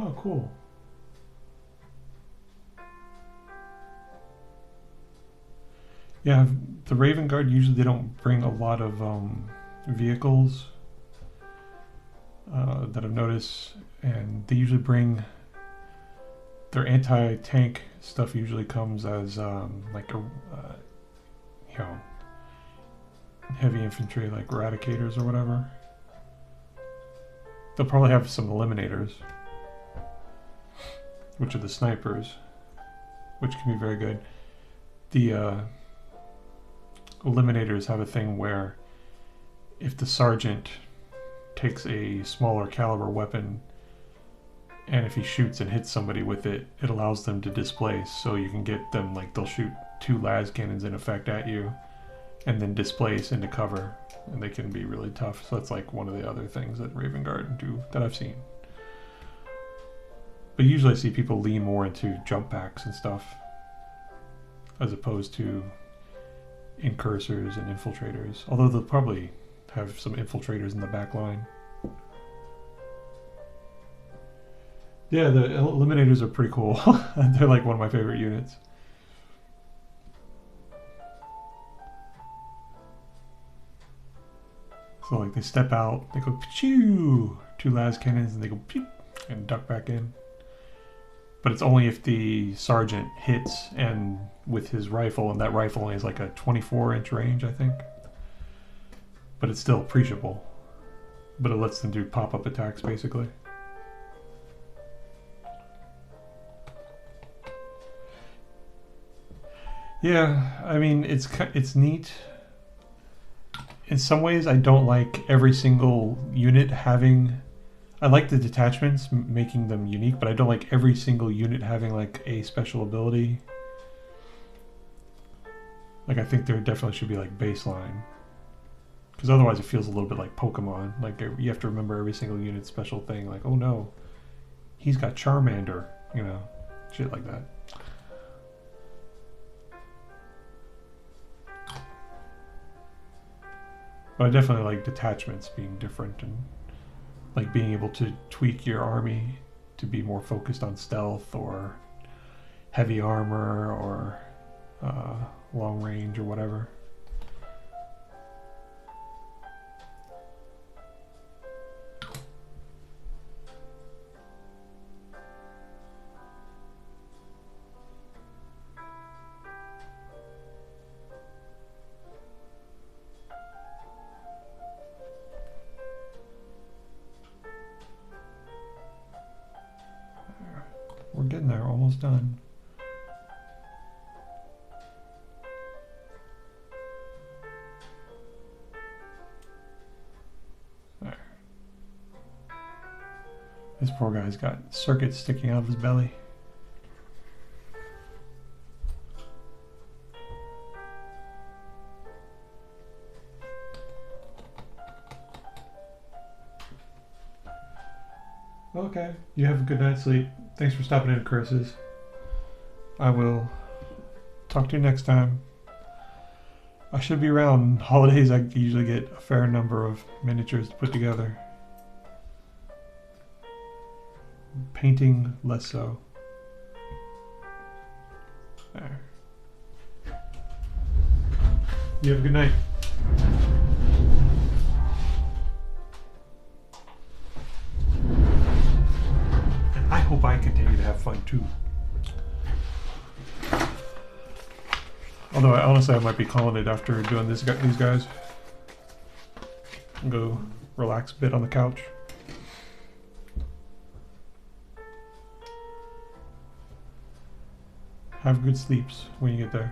Speaker 1: Oh, cool. Yeah, the Raven Guard usually they don't bring a lot of vehicles that I've noticed, and they usually bring their anti-tank stuff. Usually comes as like a you know, heavy infantry like eradicators or whatever. They'll probably have some eliminators, which are the snipers, which can be very good. The eliminators have a thing where if the sergeant takes a smaller caliber weapon and if he shoots and hits somebody with it, it allows them to displace. So you can get them, like they'll shoot 2 las cannons in effect at you and then displace into cover, and they can be really tough. So that's like one of the other things that Raven Guard do that I've seen. But usually I see people lean more into jump packs and stuff as opposed to incursors and infiltrators, although they'll probably have some infiltrators in the back line. Yeah, the eliminators are pretty cool. They're like one of my favorite units. So like they step out, they go pshoo, 2 las cannons, and they go pew and duck back in. But it's only if the sergeant hits and with his rifle, and that rifle only has like a 24-inch range, I think. But it's still appreciable. But it lets them do pop-up attacks, basically. Yeah, I mean, it's neat. In some ways, I don't like every single unit having... I like the detachments, making them unique, but I don't like every single unit having like a special ability. Like I think there definitely should be like baseline. Because otherwise it feels a little bit like Pokemon. Like you have to remember every single unit's special thing. Like, oh no, he's got Charmander, you know, shit like that. But I definitely like detachments being different and like being able to tweak your army to be more focused on stealth or heavy armor or long range or whatever. We're getting there, almost done. There. This poor guy's got circuits sticking out of his belly. Okay, you have a good night's sleep. Thanks for stopping in, Curses. I will talk to you next time. I should be around. Holidays, I usually get a fair number of miniatures to put together. Painting, less so. There. You have a good night. fun too. Although honestly I might be calling it after doing these guys. And go relax a bit on the couch. Have good sleeps when you get there.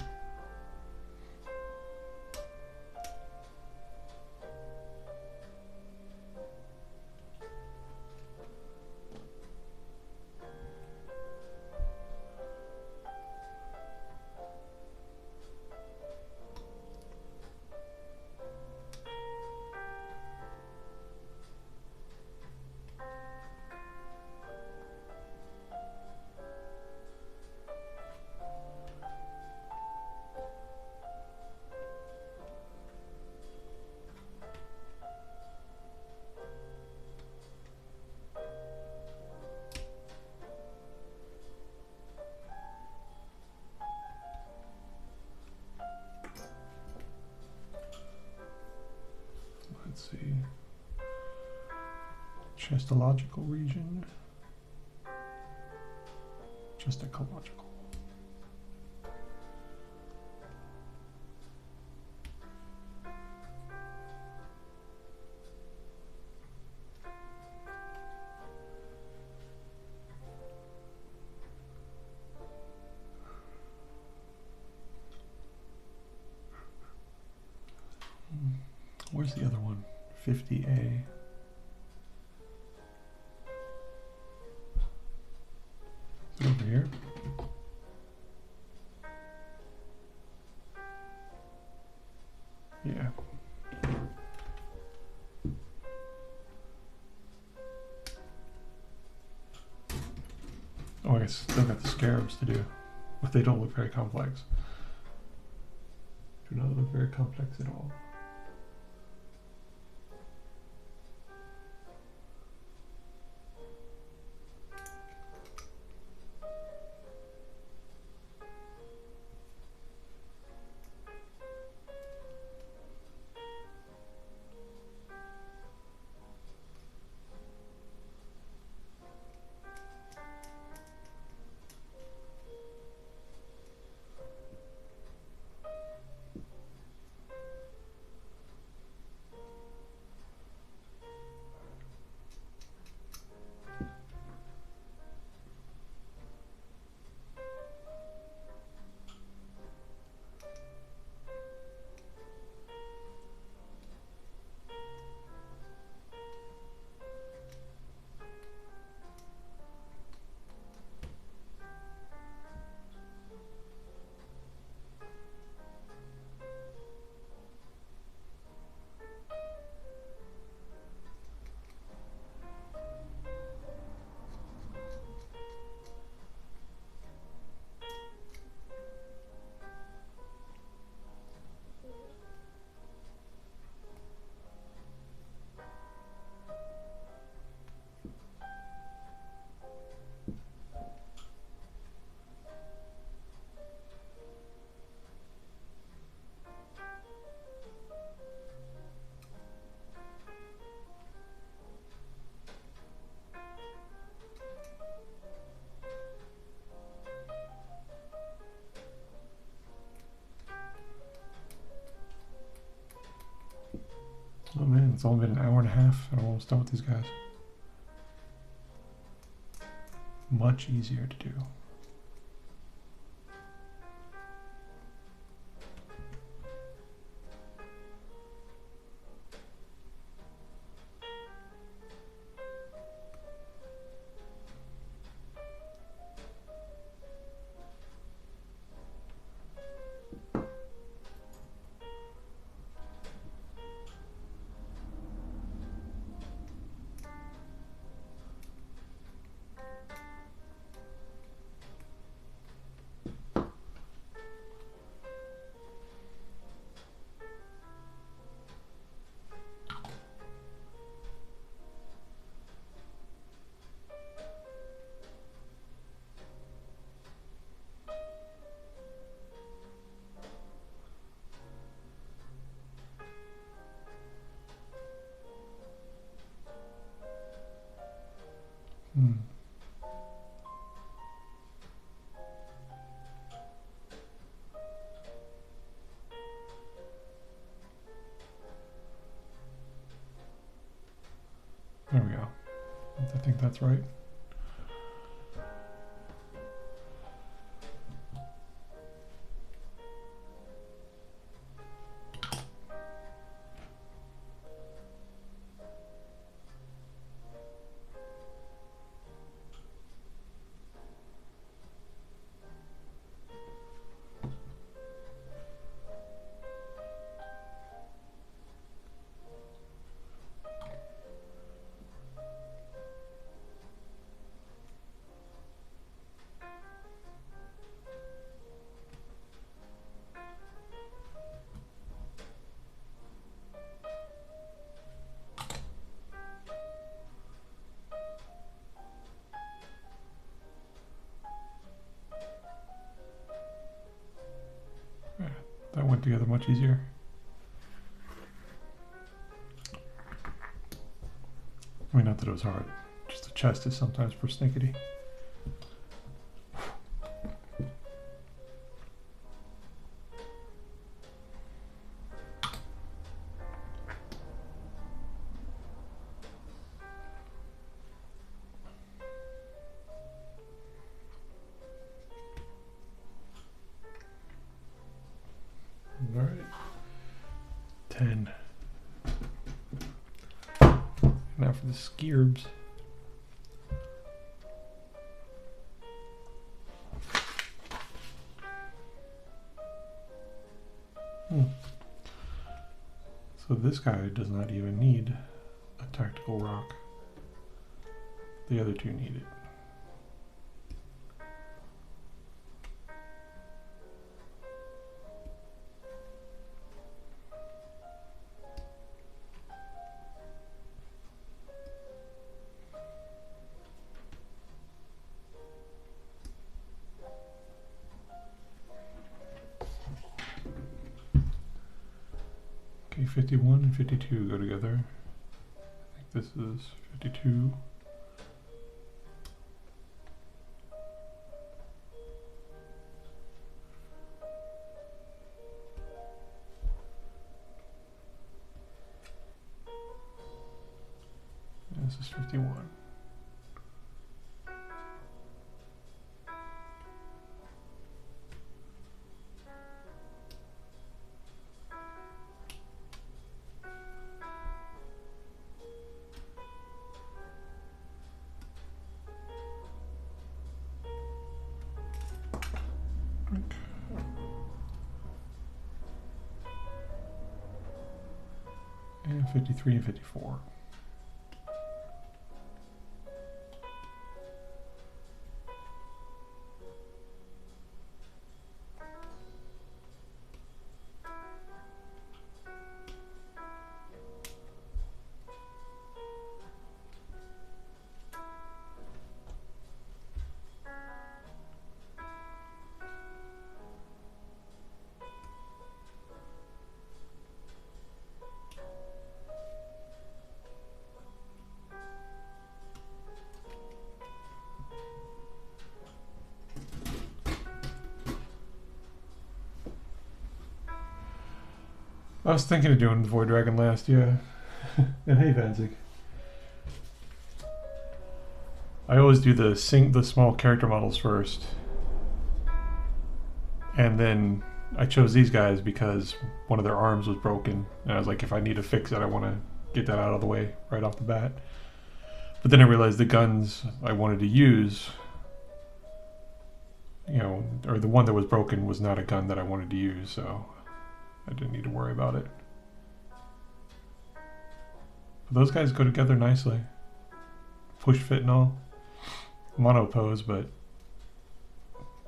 Speaker 1: Let's see. Chestological region. Just ecological. Where's the other one? 50A. Is it over here? Yeah. Oh, I still got the scarabs to do, but they don't look very complex. Do not look very complex at all. Oh man, it's only been an hour and a half and I'm almost done with these guys. Much easier to do. There we go. I think that's right. That went together much easier. I mean, not that it was hard. Just the chest is sometimes persnickety. All right. 10. Now for the skiers. So this guy does not even need a tactical rock. The other two need it. Okay, 51 and 52 go together. I think this is 52. And this is 51. And 53 and 54. I was thinking of doing the Void Dragon last, yeah. And hey, Vanzig. I always do the small character models first. And then I chose these guys because one of their arms was broken. And I was like, if I need to fix it, I want to get that out of the way right off the bat. But then I realized the guns I wanted to use, you know, or the one that was broken was not a gun that I wanted to use, so I didn't need to worry about it. But those guys go together nicely. Push fit and all. Mono pose, but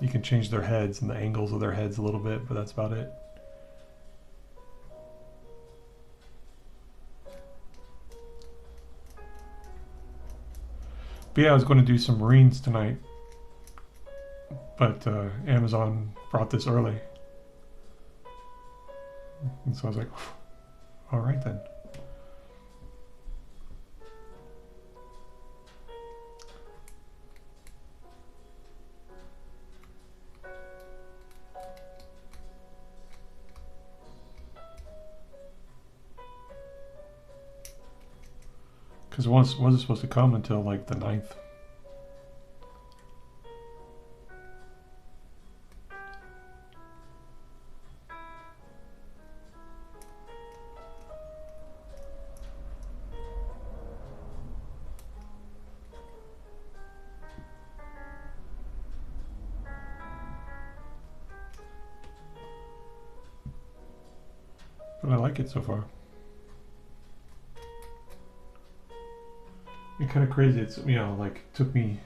Speaker 1: you can change their heads and the angles of their heads a little bit, but that's about it. But yeah, I was going to do some Marines tonight, but Amazon brought this early. And so I was like, all right then. Because it wasn't supposed to come until like the 9th. But I like it so far. It's kind of crazy. It's, you know, like, took me...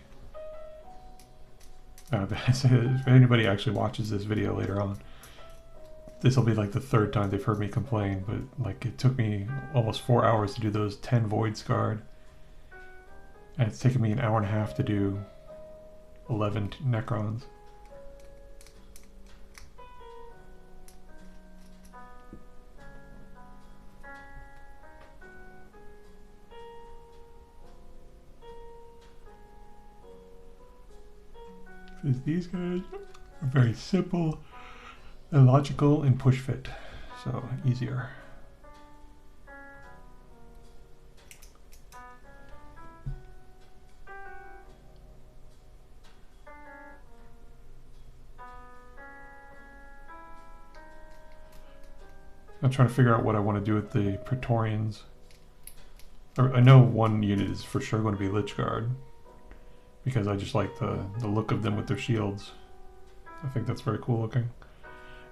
Speaker 1: if anybody actually watches this video later on, this will be like the 3rd time they've heard me complain, but like it took me almost 4 hours to do those 10 Void Scarred. And it's taken me an hour and a half to do 11 Necrons. These guys are very simple and logical and push fit, so easier. I'm trying to figure out what I want to do with the Praetorians. I know one unit is for sure going to be Lich Guard, because I just like the look of them with their shields. I think that's very cool looking.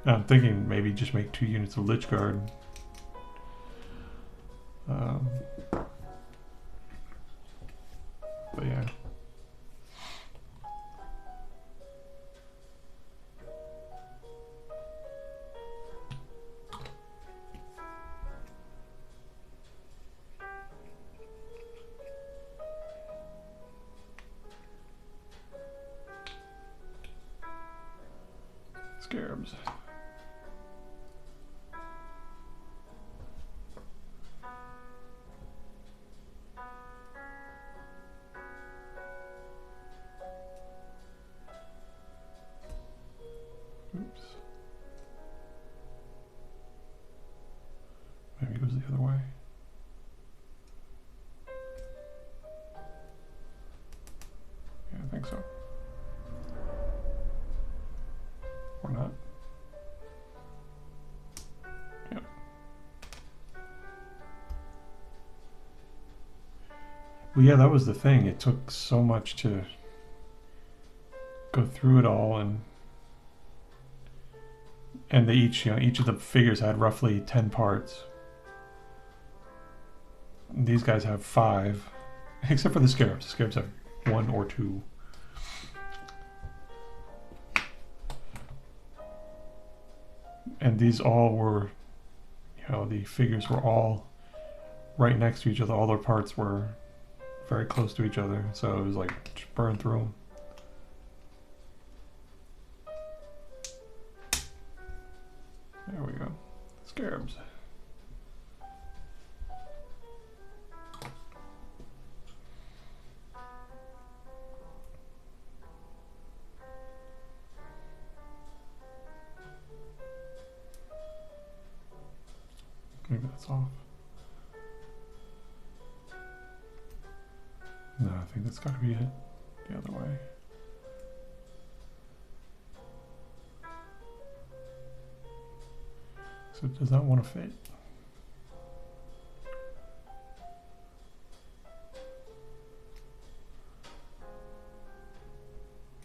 Speaker 1: And I'm thinking maybe just make 2 units of Lich Guard. But yeah. Scarabs. Oops. Maybe it goes the other way. Yeah, I think so. Or not. Yep. Well, yeah, that was the thing. It took so much to go through it all, and they each, you know, each of the figures had roughly 10 parts. And these guys have 5, except for the scarabs. The scarabs have 1 or 2. And these all were, you know, the figures were all right next to each other. All their parts were very close to each other, so it was like just burn through them. There we go. Scarabs. Maybe that's off. No, I think that's got to be it. The other way. So it does not want to fit.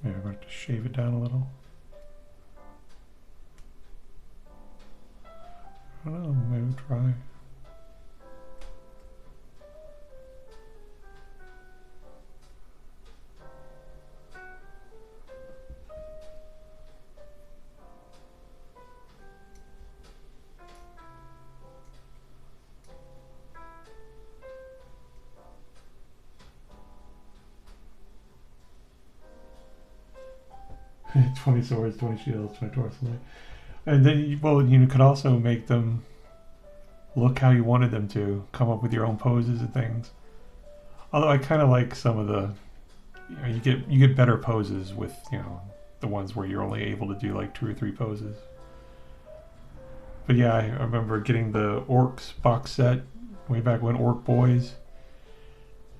Speaker 1: Maybe I'm going to have to shave it down a little. I don't know, maybe we'll try. "20 swords, 20 shields, 20 torches." And then, well, you could also make them look how you wanted them to, come up with your own poses and things. Although I kind of like some of the, you know, you get better poses with, you know, the ones where you're only able to do like 2 or 3 poses. But yeah, I remember getting the Orcs box set way back when, Orc Boys,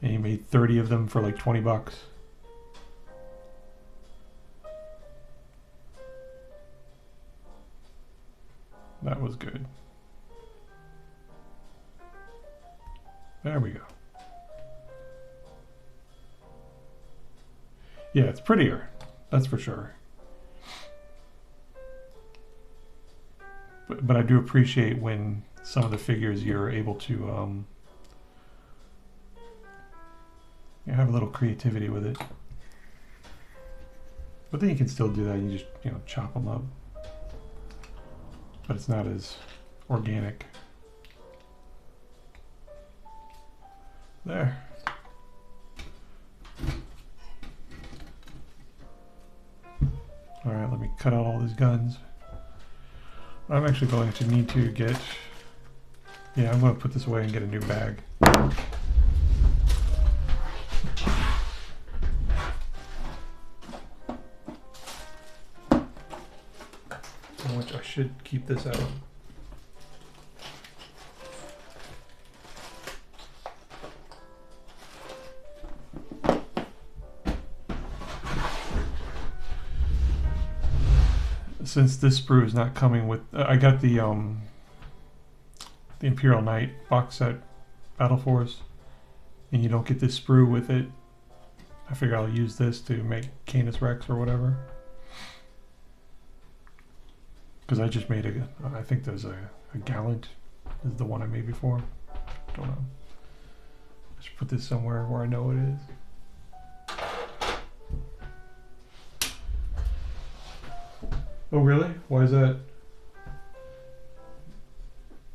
Speaker 1: And he made 30 of them for like 20 bucks. That was good. There we go. Yeah, it's prettier. That's for sure. But I do appreciate when some of the figures you're able to you have a little creativity with it. But then you can still do that. You just, you know, chop them up. But it's not as organic. There. Alright, let me cut out all these guns. I'm actually going to need to get... Yeah, I'm going to put this away and get a new bag. In which I should keep this out. Since this sprue is not coming with, I got the Imperial Knight box set battleforce, and you don't get this sprue with it. I figure I'll use this to make Canis Rex or whatever. Because I just made I think there's a Gallant is the one I made before. Don't know. I should put this somewhere where I know it is. Oh really? Why is that?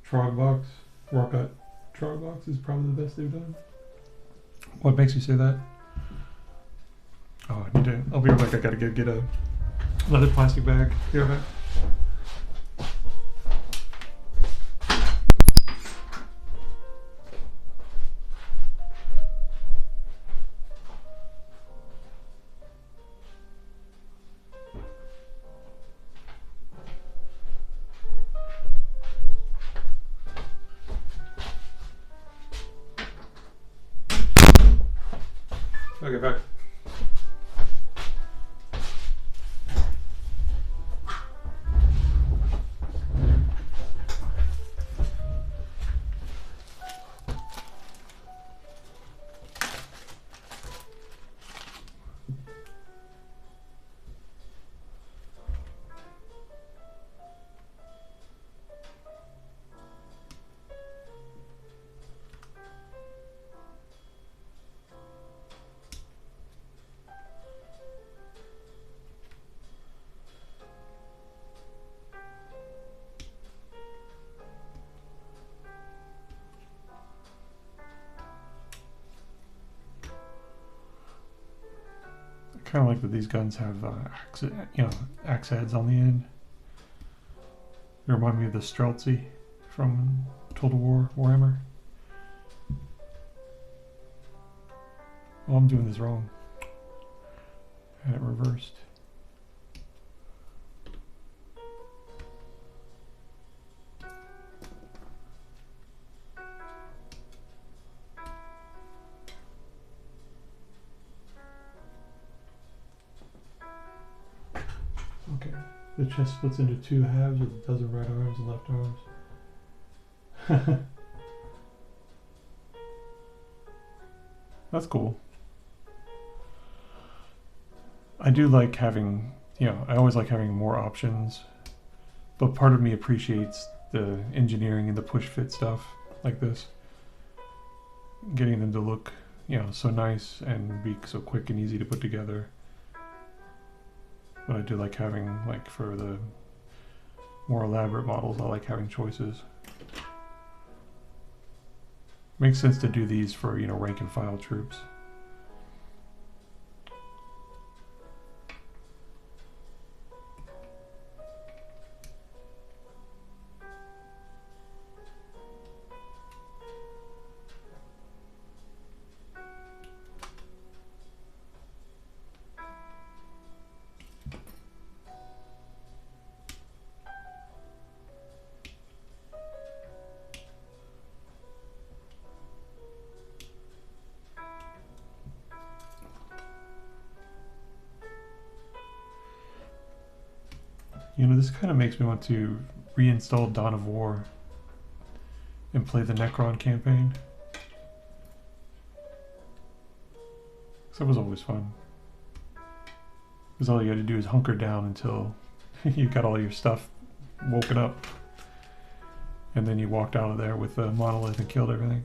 Speaker 1: Trogbox, Rockut Trogbox is probably the best they've done. What makes you say that? Oh, I need to. I'll be right back. I gotta get a leather plastic bag. Be right back. Okay, back. Kind of like that these guns have axe heads on the end. They remind me of the Streltsy from Total War Warhammer. Oh, I'm doing this wrong. I had it reversed. Okay, the chest splits into two halves with a dozen right arms and left arms. That's cool. I do like having, I always like having more options, but part of me appreciates the engineering and the push fit stuff like this. Getting them to look, so nice and be so quick and easy to put together. But I do like having, for the more elaborate models, I like having choices. Makes sense to do these for, rank and file troops. You know, this kind of makes me want to reinstall Dawn of War and play the Necron campaign. That was always fun. Because all you got to do is hunker down until you got all your stuff woken up. And then you walked out of there with the monolith and killed everything.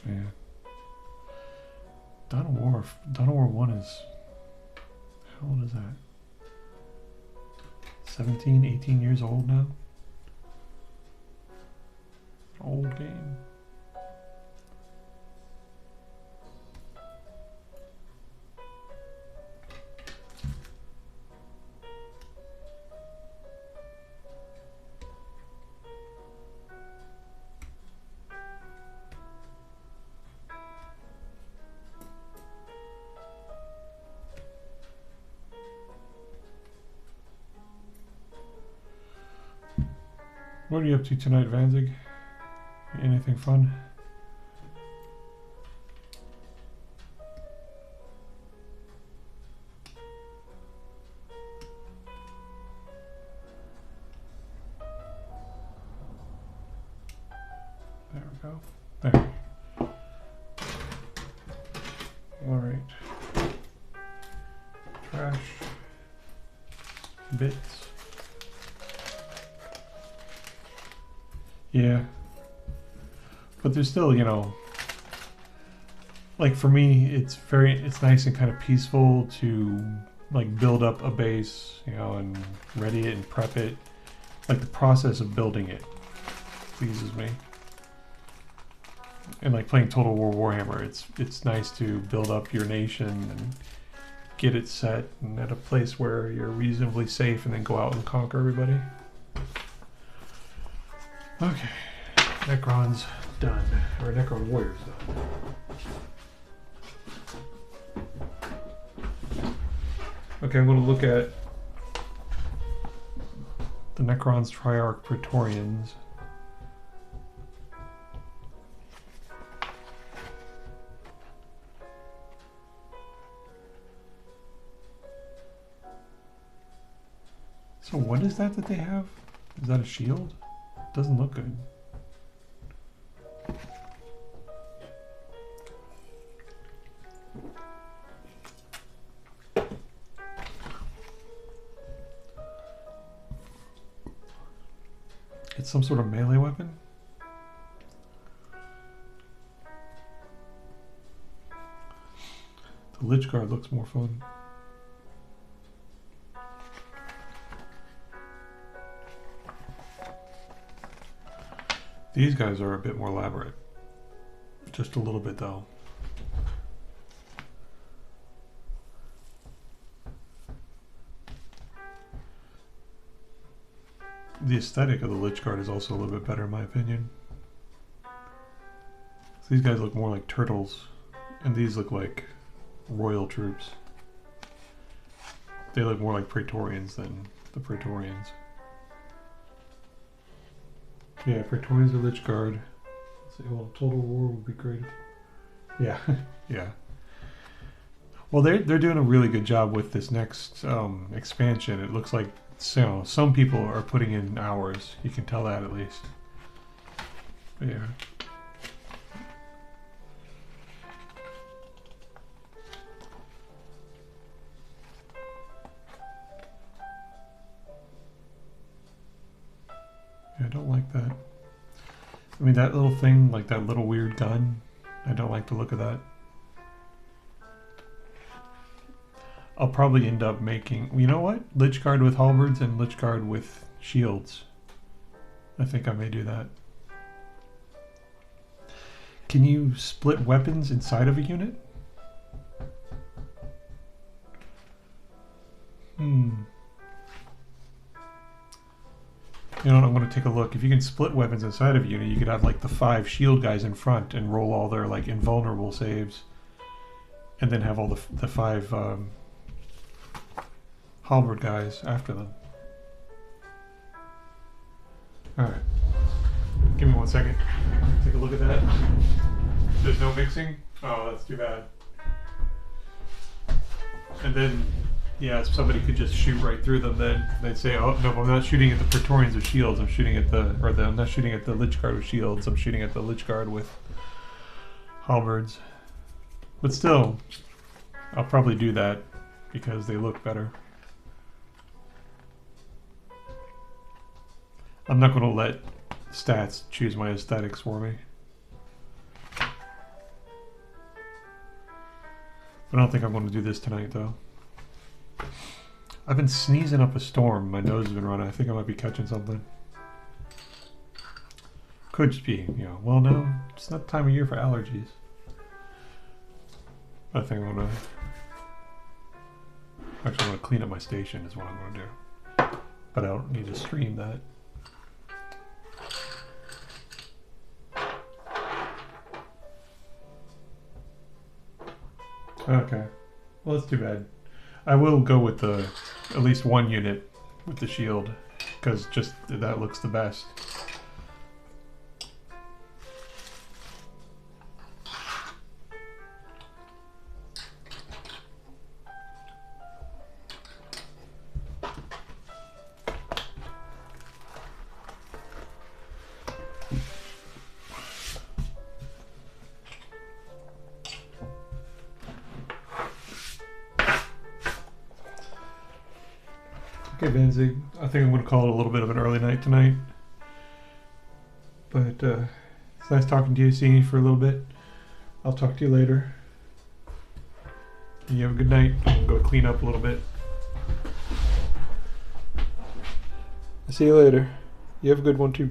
Speaker 1: Yeah. Dawn of War 1 is, how old is that? 17, 18 years old now? Old game. What are you up to tonight, Vanzig? Anything fun? There we go. There. All right. Trash. Bits. Yeah, but there's still, you know, like for me, it's nice and kind of peaceful to like build up a base, you know, and ready it and prep it. Like the process of building it pleases me. And like playing Total War Warhammer, it's nice to build up your nation and get it set and at a place where you're reasonably safe and then go out and conquer everybody. Okay, Necron's done, or Necron Warrior's done. Okay, I'm going to look at the Necron's Triarch Praetorians. So what is that they have? Is that a shield? Doesn't look good. It's some sort of melee weapon. The Lich Guard looks more fun. These guys are a bit more elaborate. Just a little bit though. The aesthetic of the Lich Guard is also a little bit better in my opinion. So these guys look more like turtles, and these look like royal troops. They look more like Praetorians than the Praetorians. Yeah, Praetorians or Lich Guard. Let's see, well, Total War would be great. Yeah, yeah. Well, they're doing a really good job with this next expansion. It looks like, so some people are putting in hours. You can tell that at least. But yeah. I don't like that. I mean, that little thing, like that little weird gun, I don't like the look of that. I'll probably end up making, you know what? Lich Guard with halberds and Lich Guard with shields. I think I may do that. Can you split weapons inside of a unit? You know what, I'm going to take a look. If you can split weapons inside of a unit, you could have like the 5 shield guys in front and roll all their like invulnerable saves. And then have all the 5 halberd guys after them. Alright. Give me 1 second. Take a look at that. There's no mixing? Oh, that's too bad. And then, yeah, if somebody could just shoot right through them, then they'd say, oh, no, I'm not shooting at the Praetorians with shields, I'm shooting at I'm not shooting at the Lich Guard with shields, I'm shooting at the Lich Guard with halberds. But still, I'll probably do that because they look better. I'm not going to let stats choose my aesthetics for me. I don't think I'm going to do this tonight, though. I've been sneezing up a storm. My nose has been running. I think I might be catching something. Could just be, you know, well, no, it's not the time of year for allergies. I think I'm going to... Actually, I'm going to clean up my station is what I'm going to do. But I don't need to stream that. Okay. Well, that's too bad. I will go with the at least one unit with the shield because just that looks the best. Okay, Vanzig, I think I'm going to call it a little bit of an early night tonight. But it's nice talking to you, seeing you for a little bit. I'll talk to you later. You have a good night. I'll go clean up a little bit. I'll see you later. You have a good one too.